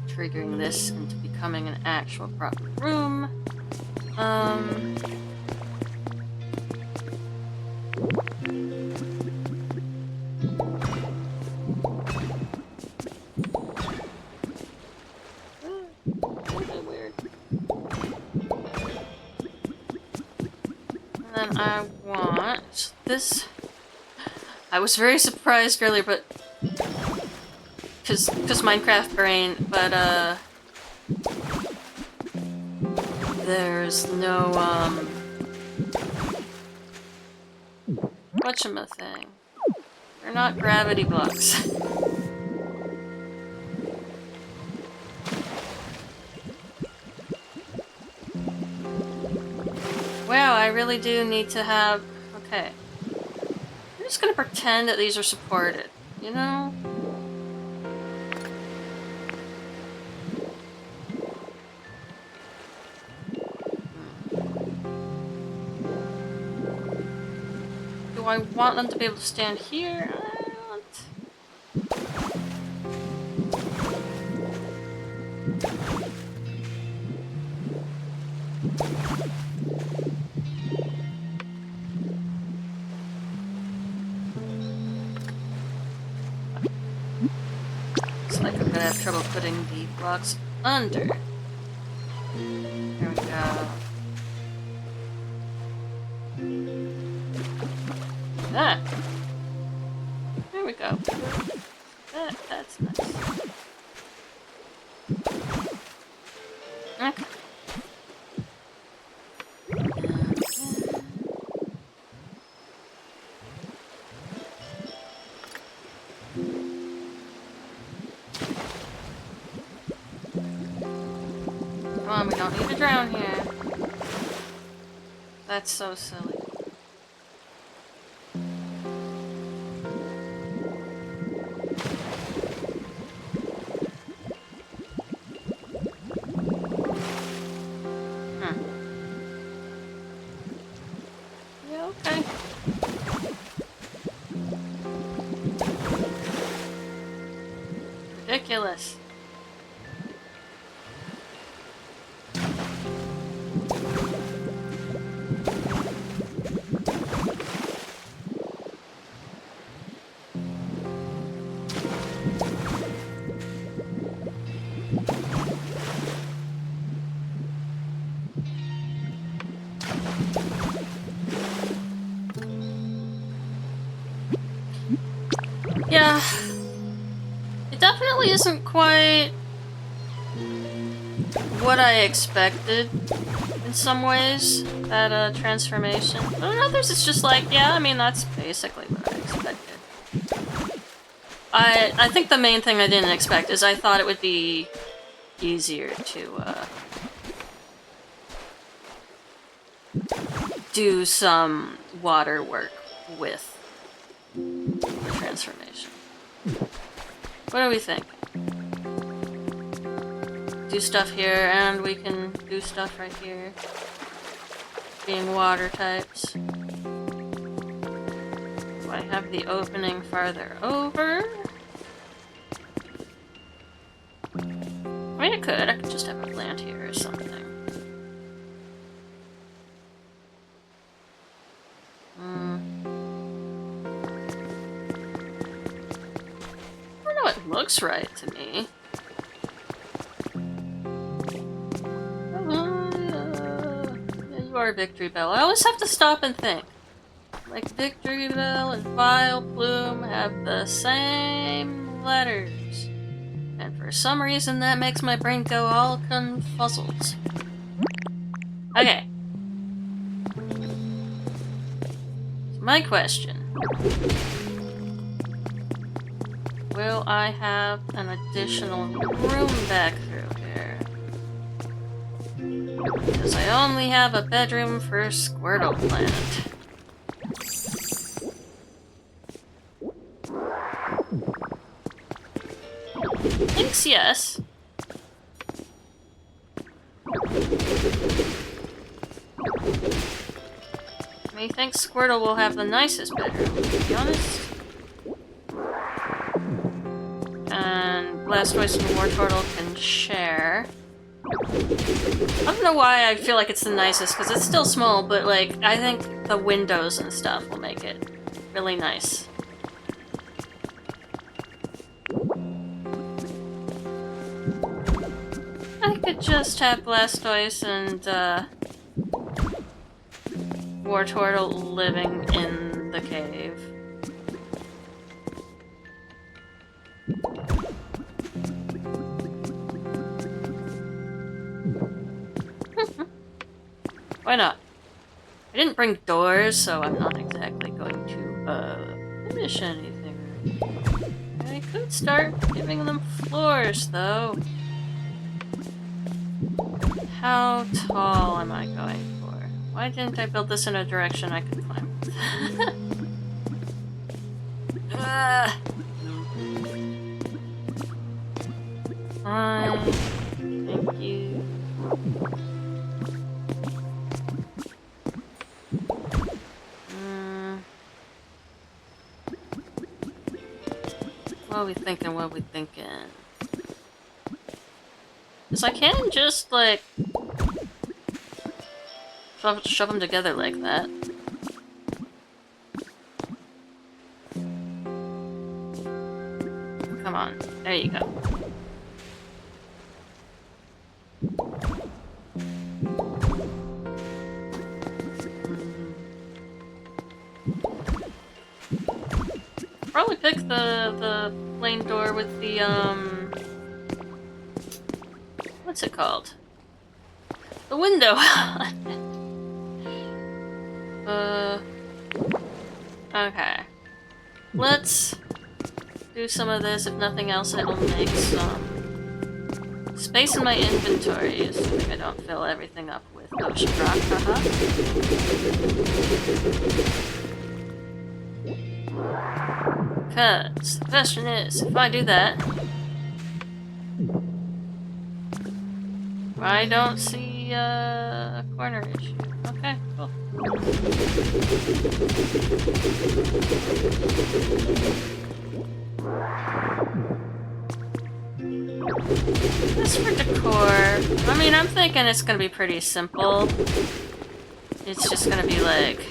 triggering this into becoming an actual proper room. Really weird. And then I want this. I was very surprised earlier, but because Minecraft brain, but there's no whatchamathing. They're not gravity blocks. Wow, I really do need to have. Okay. I'm just gonna pretend that these are supported, you know? Do I want them to be able to stand here? I don't. Looks like I'm gonna have trouble putting the blocks under. There we go. Ah! There we go. That's nice. Okay. Come on, we don't need to drown here. That's so silly. Okay. Ridiculous. Yeah, it definitely isn't quite what I expected in some ways, that transformation. But in others it's just like, yeah, I mean, that's basically what I expected. I think the main thing I didn't expect is I thought it would be easier to do some water work with the transformation. What do we think? Do stuff here, and we can do stuff right here. Being water types. Do I have the opening farther over? mean, I could just have a plant here or something. I don't know, it looks right to me. Yeah, you are Victory Bell. I always have to stop and think. Like, Victory Bell and Vile Plume have the same letters. And for some reason that makes my brain go all confuzzled. Okay. So my question. Will I have an additional room back through here? Because I only have a bedroom for Squirtle Plant. Thanks, yes. Methinks Squirtle will have the nicest bedroom, to be honest. And Blastoise and Wartortle can share. I don't know why I feel like it's the nicest, because it's still small, but like, I think the windows and stuff will make it really nice. I could just have Blastoise and Wartortle living in the cave. Why not? I didn't bring doors, so I'm not exactly going to finish anything. I could start giving them floors, though. How tall am I going for? Why didn't I build this in a direction I could climb? Fine. Thank you. What are we thinking? What are we thinking? Because I can just, like, shove them together like that. Come on. There you go. Probably pick the plain door with the, what's it called? The window! Okay. Let's do some of this. If nothing else, it'll make some space in my inventory, assuming I don't fill everything up with ocean rock, haha. Because the question is, if I do that, I don't see a corner issue. Okay, cool. Just for decor, I mean, I'm thinking it's gonna be pretty simple. It's just gonna be like...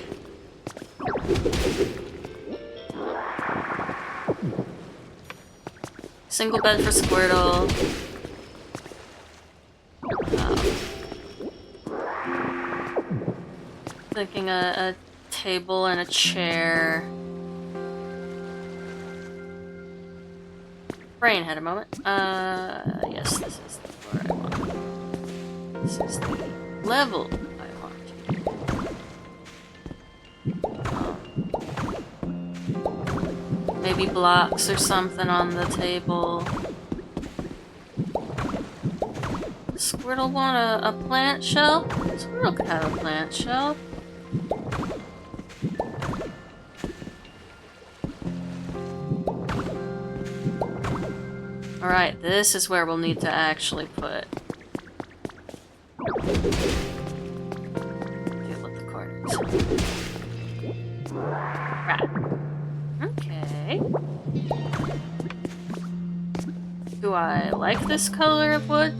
single bed for Squirtle. Thinking a table and a chair. Brain had a moment. Yes, this is the floor I want. This is the level I want. Maybe blocks or something on the table. Does Squirtle want a plant shelf? Squirtle could have a plant shelf. Alright, this is where we'll need to actually put... deal with the corners. Right. Okay. Do I like this color of wood?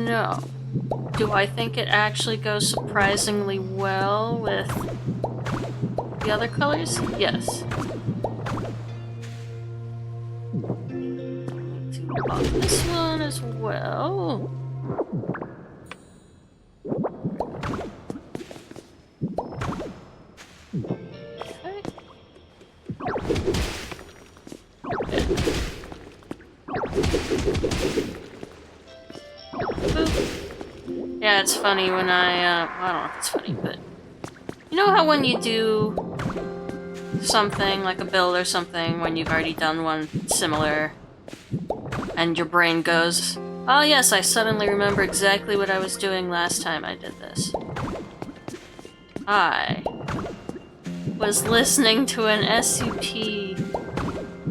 know. Do I think it actually goes surprisingly well with the other colors? Yes. Need to pop this one as well. Yeah, it's funny when I don't know if it's funny, but you know how when you do something, like a build or something, when you've already done one similar, and your brain goes, oh yes, I suddenly remember exactly what I was doing last time I did this. I was listening to an SUP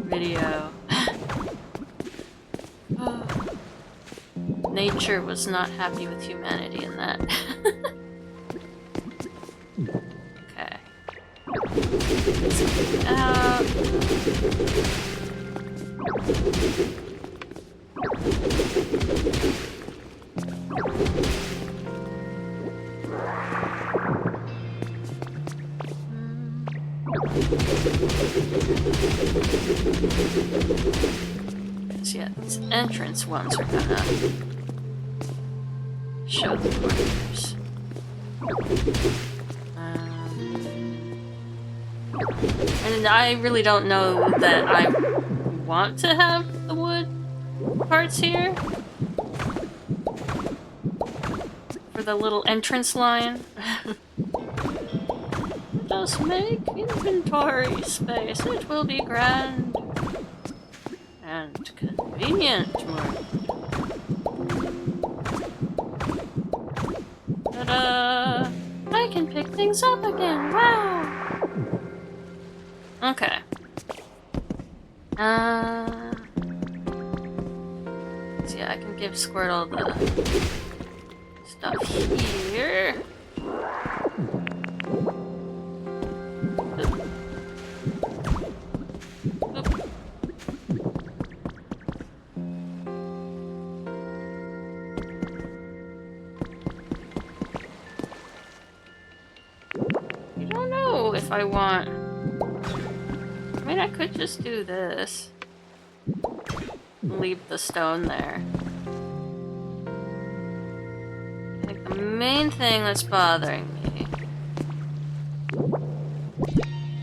video. Nature was not happy with humanity in that. Okay. Out. Yeah, these entrance ones are gonna show the corners. And I really don't know that I want to have the wood parts here for the little entrance line. Just make inventory space. It will be grand and convenient. Ta-da! I can pick things up again. Wow. Okay. So yeah, I can give Squirtle the stuff here. I don't know if I want... I mean, I could just do this. Leave the stone there. I think the main thing that's bothering me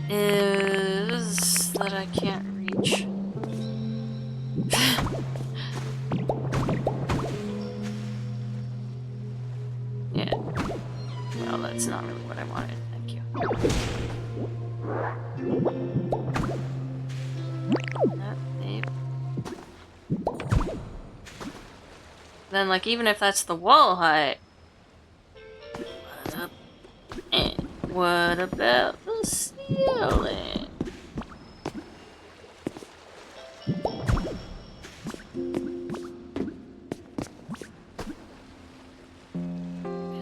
is that I can't reach. Yeah. Well, that's not really what I wanted. Thank you. Then, like, even if that's the wall height, what about the ceiling?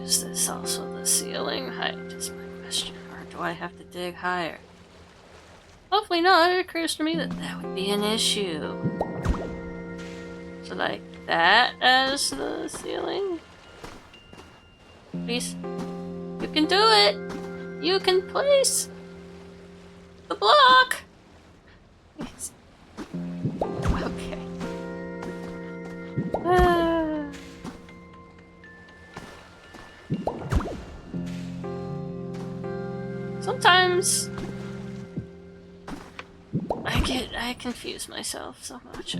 Is this also the ceiling height, is my question, or do I have to dig higher? Hopefully not. It occurs to me that that would be an issue. So, like, that as the ceiling? Please. You can do it! You can place the block! Yes. Okay. Sometimes I confuse myself so much.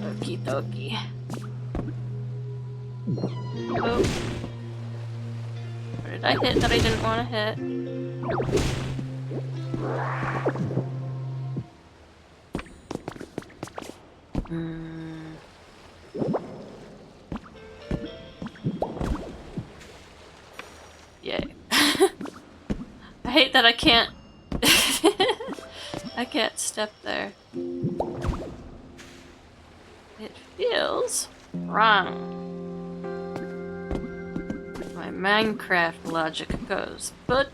Okie dokie. Oh. What did I hit that I didn't want to hit? Yay. I hate that I can't... I can't step there. It feels wrong. my Minecraft logic goes. But.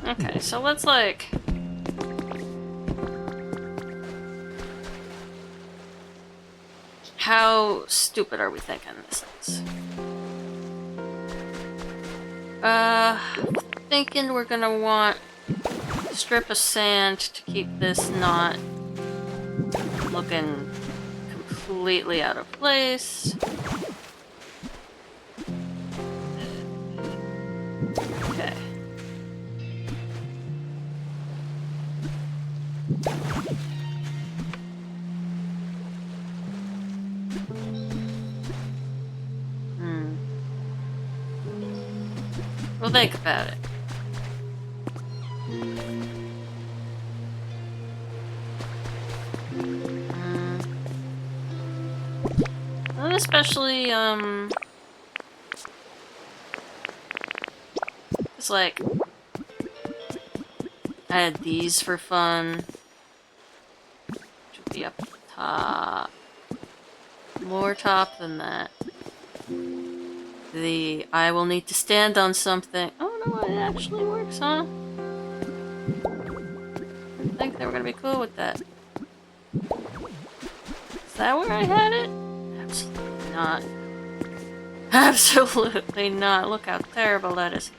Okay, so let's like... How stupid are we thinking this is? Thinking we're gonna want a strip of sand to keep this not looking completely out of place. Okay. We'll think about it. And especially, it's like, I had these for fun. Which would be up top. More top than that. The I will need to stand on something. Oh no, it actually works, huh? I think they were gonna be cool with that. Is that where I had it? Absolutely not. Absolutely not. Look how terrible that is.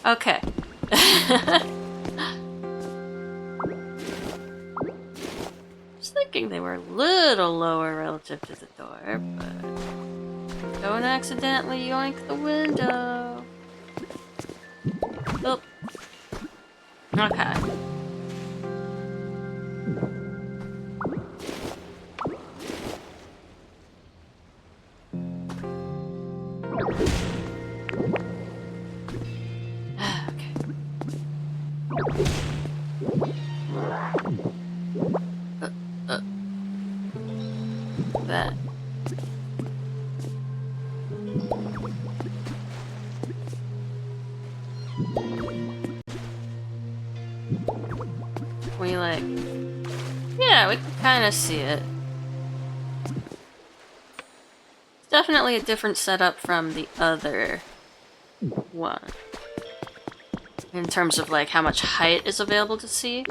Okay. Just thinking they were a little lower relative to the door, but... Don't accidentally yoink the window. Oh. Okay. That. We like... Yeah, we can kind of see it. It's definitely a different setup from the other one. In terms of like how much height is available to see.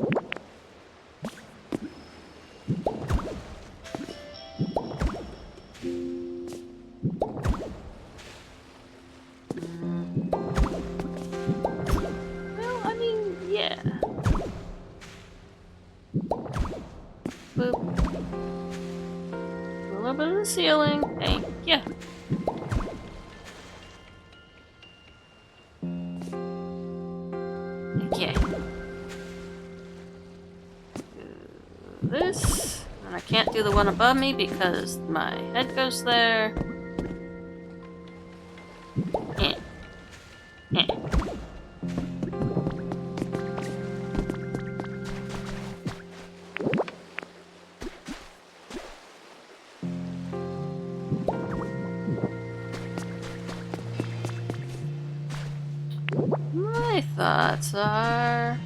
Well, I mean, yeah. Boop. A little bit of the ceiling. Thank you. Okay. Do this. And I can't do the one above me because my head goes there. Eh. Eh. My thoughts are...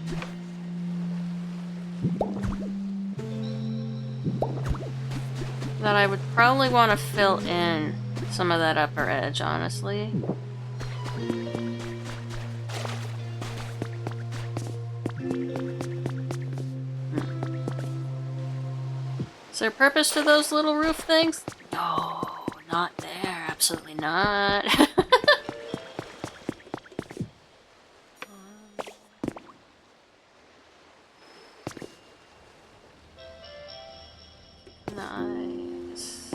that I would probably want to fill in some of that upper edge, honestly. Is there a purpose to those little roof things? No, not there. Absolutely not. Nice.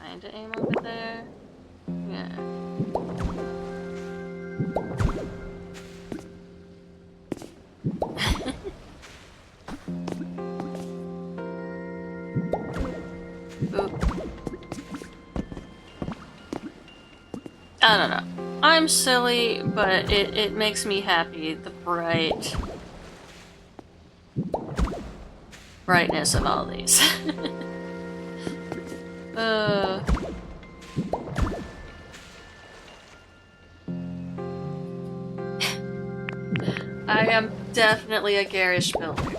Kinda aim over there. Yeah. I don't know. I'm silly, but it makes me happy, the brightness of all these. I am definitely a garish builder.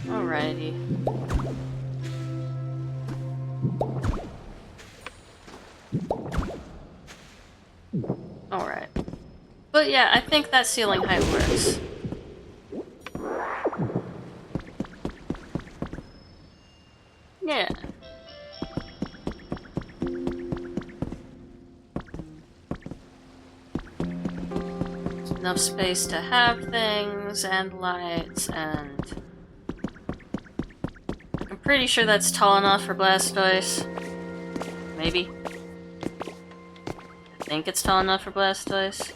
Alrighty. Alright. But yeah, I think that ceiling height works. Yeah. Enough space to have things and lights, and I'm pretty sure that's tall enough for Blastoise. Maybe. I think it's tall enough for Blastoise.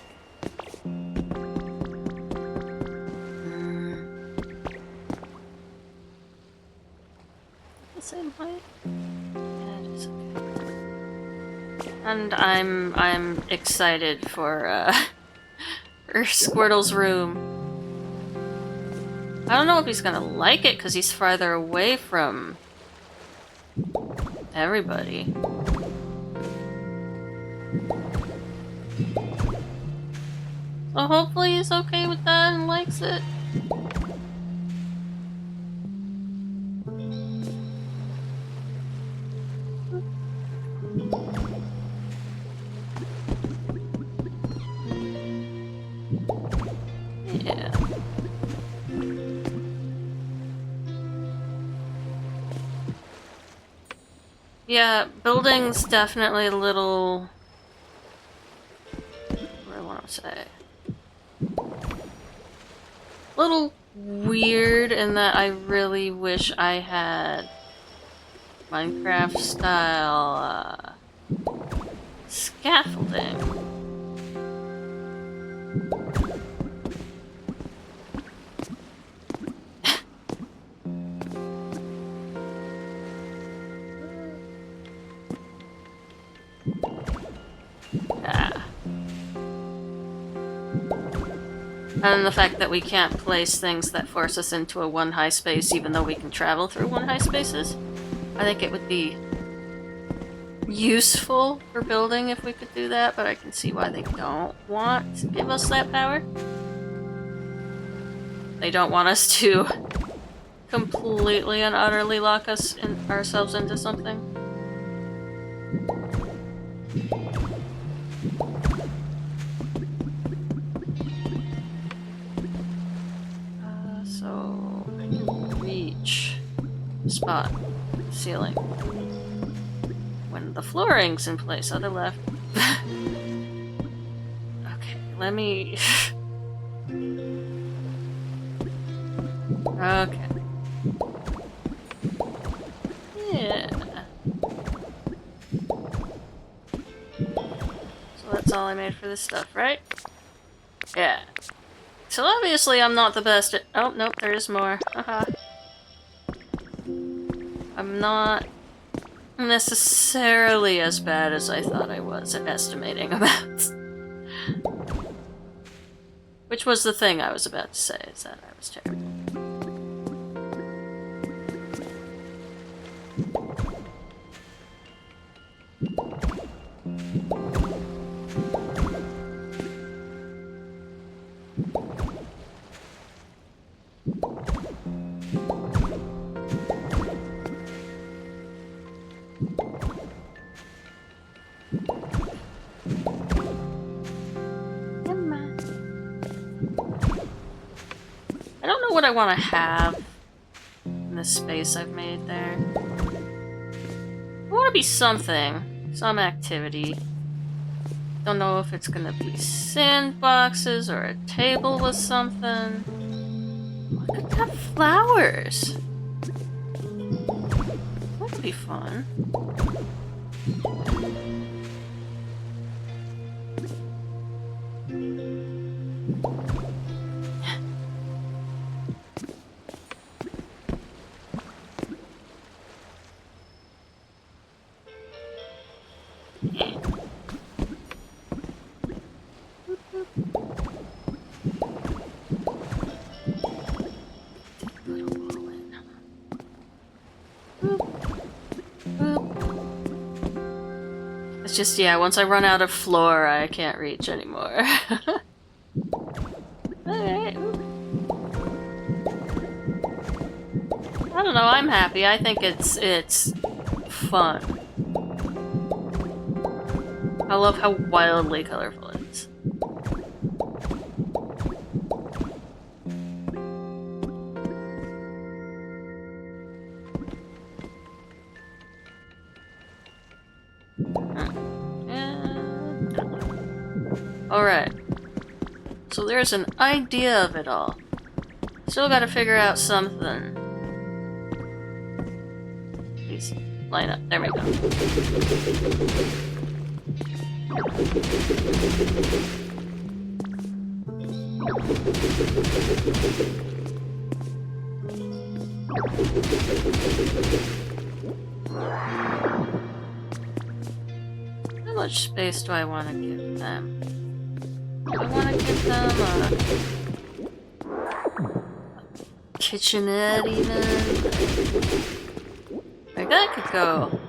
The same height? Yeah, it is okay. And I'm excited for for Squirtle's room. I don't know if he's gonna like it because he's farther away from everybody. So hopefully he's okay with that and likes it. Yeah. Yeah, building's definitely a little... what do I want to say? A little weird in that I really wish I had Minecraft style scaffolding. And the fact that we can't place things that force us into a one high space even though we can travel through one high spaces. I think it would be useful for building if we could do that, but I can see why they don't want to give us that power. They don't want us to completely and utterly lock ourselves into something. So I can reach spot ceiling when the flooring's in place. Other left. Okay, let me. Okay. Yeah. So that's all I made for this stuff, right? Yeah. So obviously I'm not the best at- oh, nope, there is more. Haha. I'm not necessarily as bad as I thought I was at estimating about. Which was the thing I was about to say, is that I was terrible. I don't know what I want to have in the space I've made there. I want to be something. Some activity. Don't know if it's gonna be sandboxes or a table with something. I could have flowers. That would be fun. It's just, yeah, once I run out of floor, I can't reach anymore. Alright. I don't know, I'm happy. I think it's fun. I love how wildly colorful it is. Alright. So there's an idea of it all. Still gotta figure out something. Please, line up. There we go. How much space do I want to give them? I want to give them a kitchenette even. Like that could go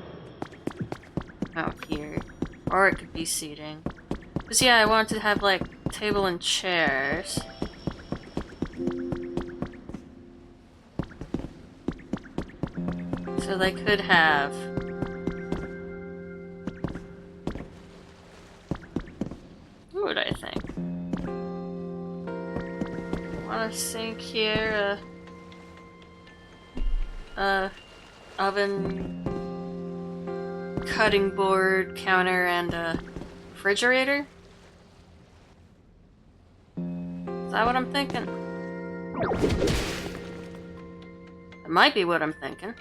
out here. Or it could be seating. Because yeah, I want to have like table and chairs. So they could have what would I think? Want a sink here, oven, cutting board, counter, and a refrigerator? Is that what I'm thinking? That might be what I'm thinking.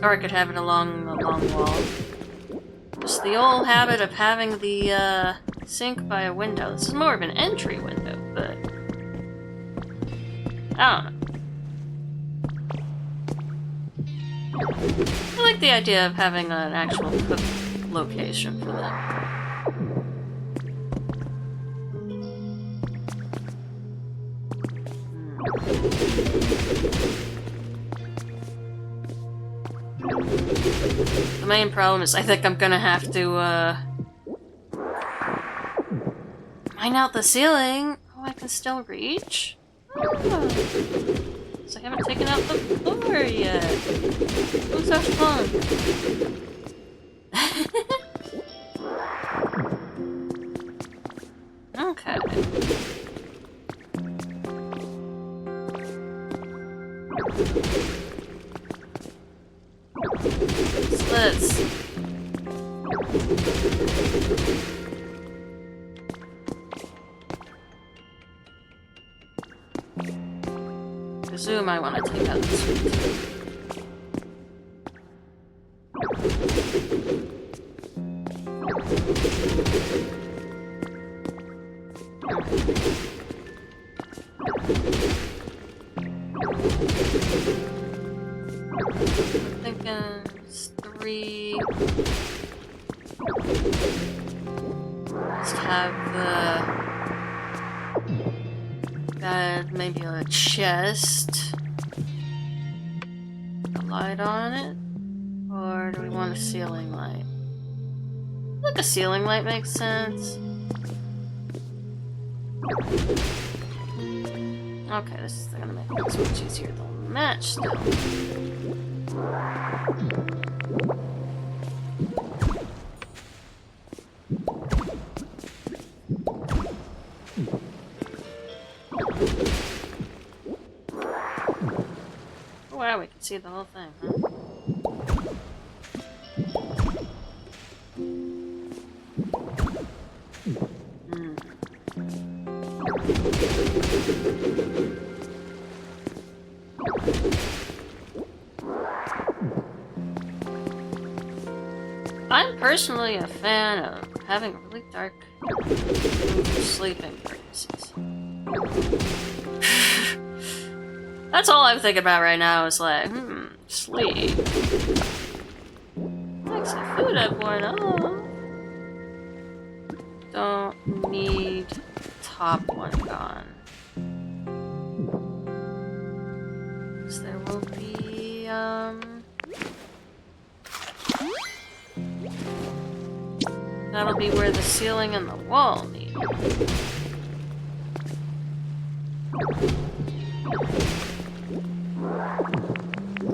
Or I could have it along the long wall. Just the old habit of having the sink by a window. This is more of an entry window, but I don't know. I like the idea of having an actual cook location for that. The main problem is I think I'm gonna have to mine out the ceiling. Oh, I can still reach? Oh. So I haven't taken out the floor yet. Oh, so fun. Okay. So let's presume I want to take out this one too. I'm thinking it's 3. Just have the bed, maybe a chest, a light on it, or do we want a ceiling light? I think a ceiling light makes sense. Okay, this is gonna make things much easier to match still. Oh, wow, we can see the whole thing, huh? I'm personally a fan of having a really dark room for sleeping purposes. That's all I'm thinking about right now is like, sleep. Like some food I've worn off. top one gone. So there will be, that'll be where the ceiling and the wall meet.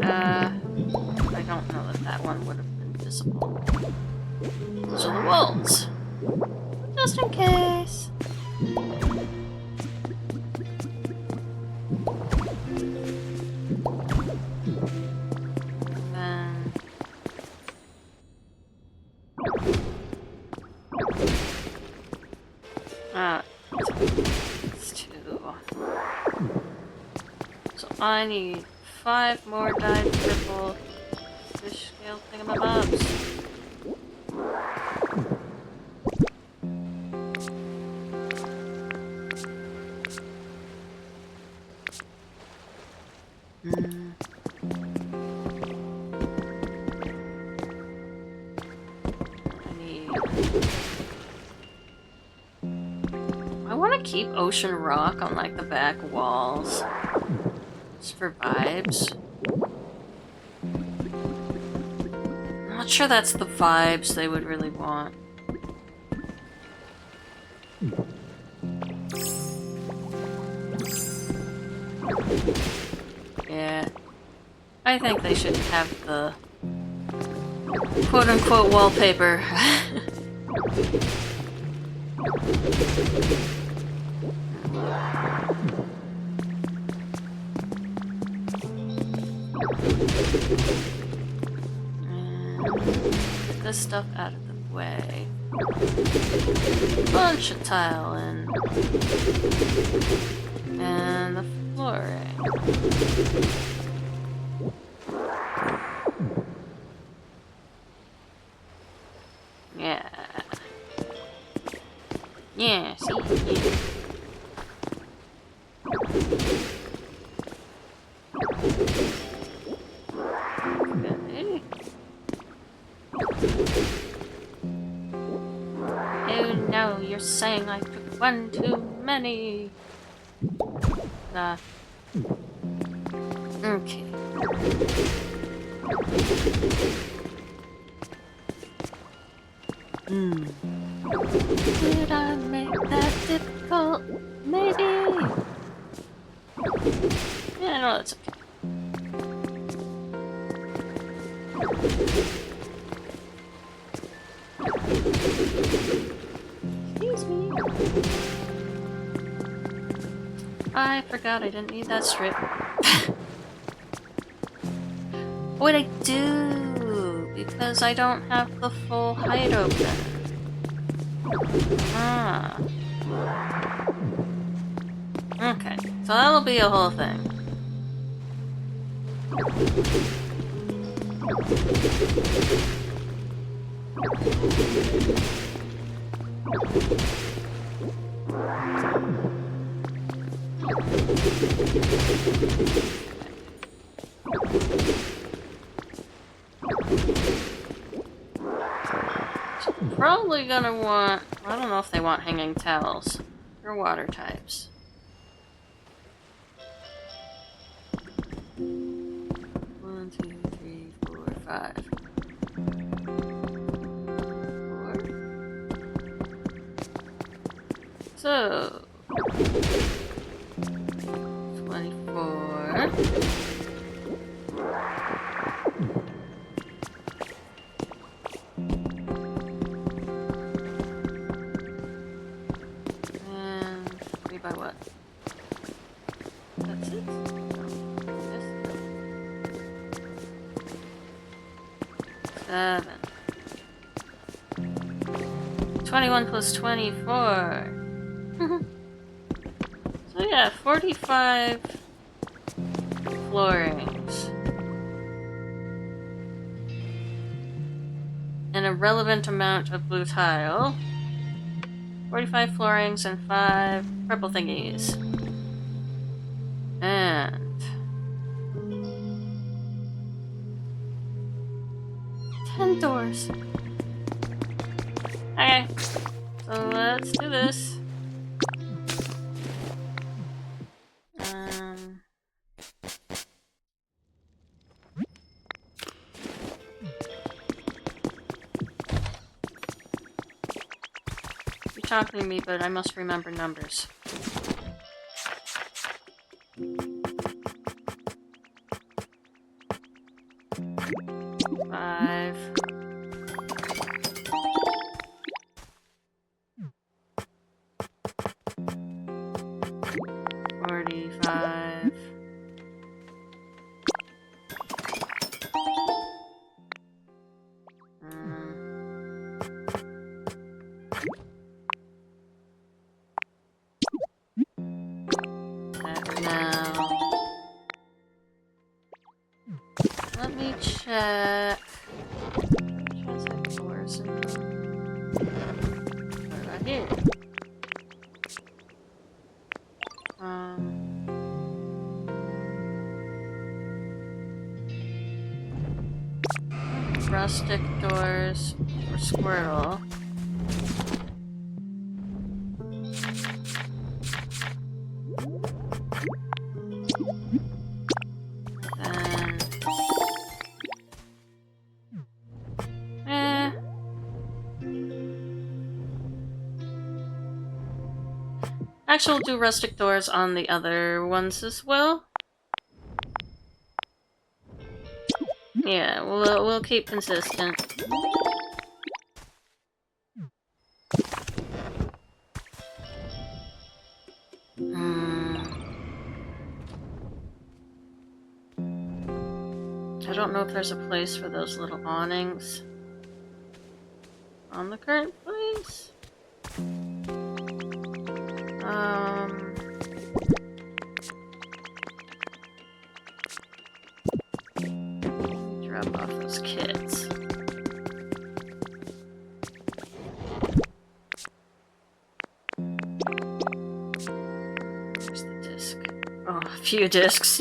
I don't know that that one would have been visible. Those are the walls. Just in case. Then... it's 2. So I need 5 more dyed purple fish scale thingamabobs. I want to keep ocean rock on like the back walls. Just for vibes. I'm not sure that's the vibes they would really want. Yeah. I think they should have the quote-unquote wallpaper. Get this stuff out of the way. Bunch of tile and the flooring. Yeah. Yeah, see? Yeah. Oh no, you're saying I took one too many. Okay. Did I make that difficult? Maybe. Yeah, no, that's okay. Excuse me. I forgot I didn't need that strip. What I do? Because I don't have the full height open. Ah. Okay, so that'll be a whole thing. Probably gonna want... I don't know if they want hanging towels. Or water types. One, 2, 3, 4, 5. 4. So... 24. By what? That's it? Yes. 7. 21 plus 24. So yeah, 45 floorings. And a relevant amount of blue tile. 45 floorings and 5 purple thingies. And 10 doors. Okay, so let's do this. keep talking to me, but I must remember numbers. 5. 45. Now, let me check. Transact doors and what about here? Rustic doors for Squirtle. Actually, we'll do rustic doors on the other ones as well. Yeah, we'll keep consistent. I don't know if there's a place for those little awnings on the current place. Drop off those kids. Where's the disc? Oh, a few discs.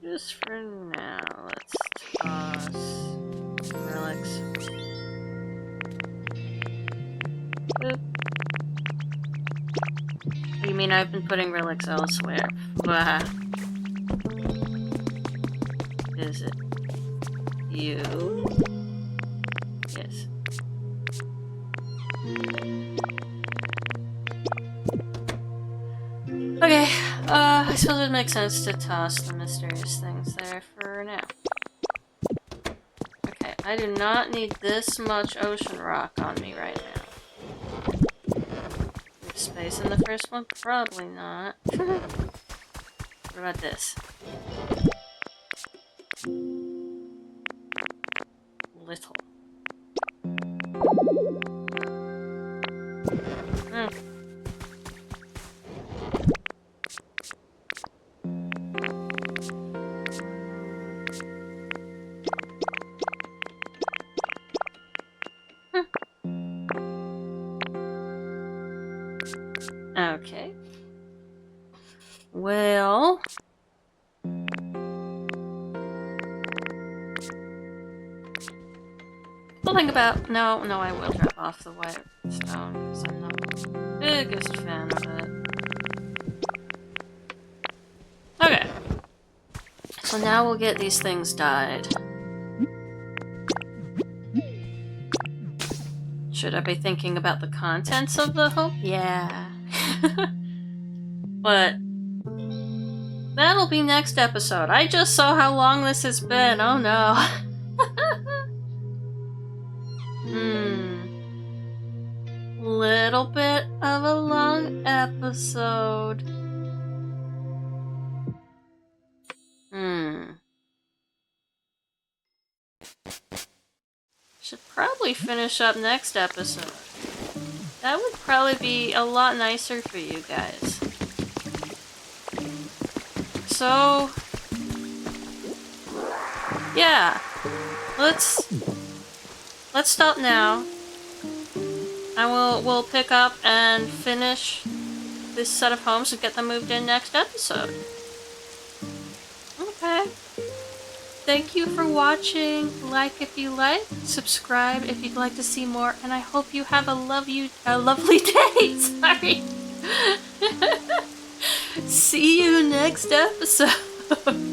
Just for now, let's toss relics. Boop. You mean I've been putting relics elsewhere? Blah. Is it you? Yes. Okay, I suppose it makes sense to toss the mysterious things there for now. Okay, I do not need this much ocean rock on me right now. Space in the first one? Probably not. What about this? Little. Okay. Well... we'll think about... No, I will drop off the white stone, because I'm not the biggest fan of it. Okay. So now we'll get these things dyed. Should I be thinking about the contents of the hope? Yeah. But that'll be next episode. I just saw how long this has been. Oh no. Little bit of a long episode. Should probably finish up next episode. That would probably be a lot nicer for you guys. So, yeah, let's stop now, and we'll pick up and finish this set of homes and get them moved in next episode. Okay. Thank you for watching. Like if you like, subscribe if you'd like to see more, and I hope you have a lovely day. Sorry. See you next episode.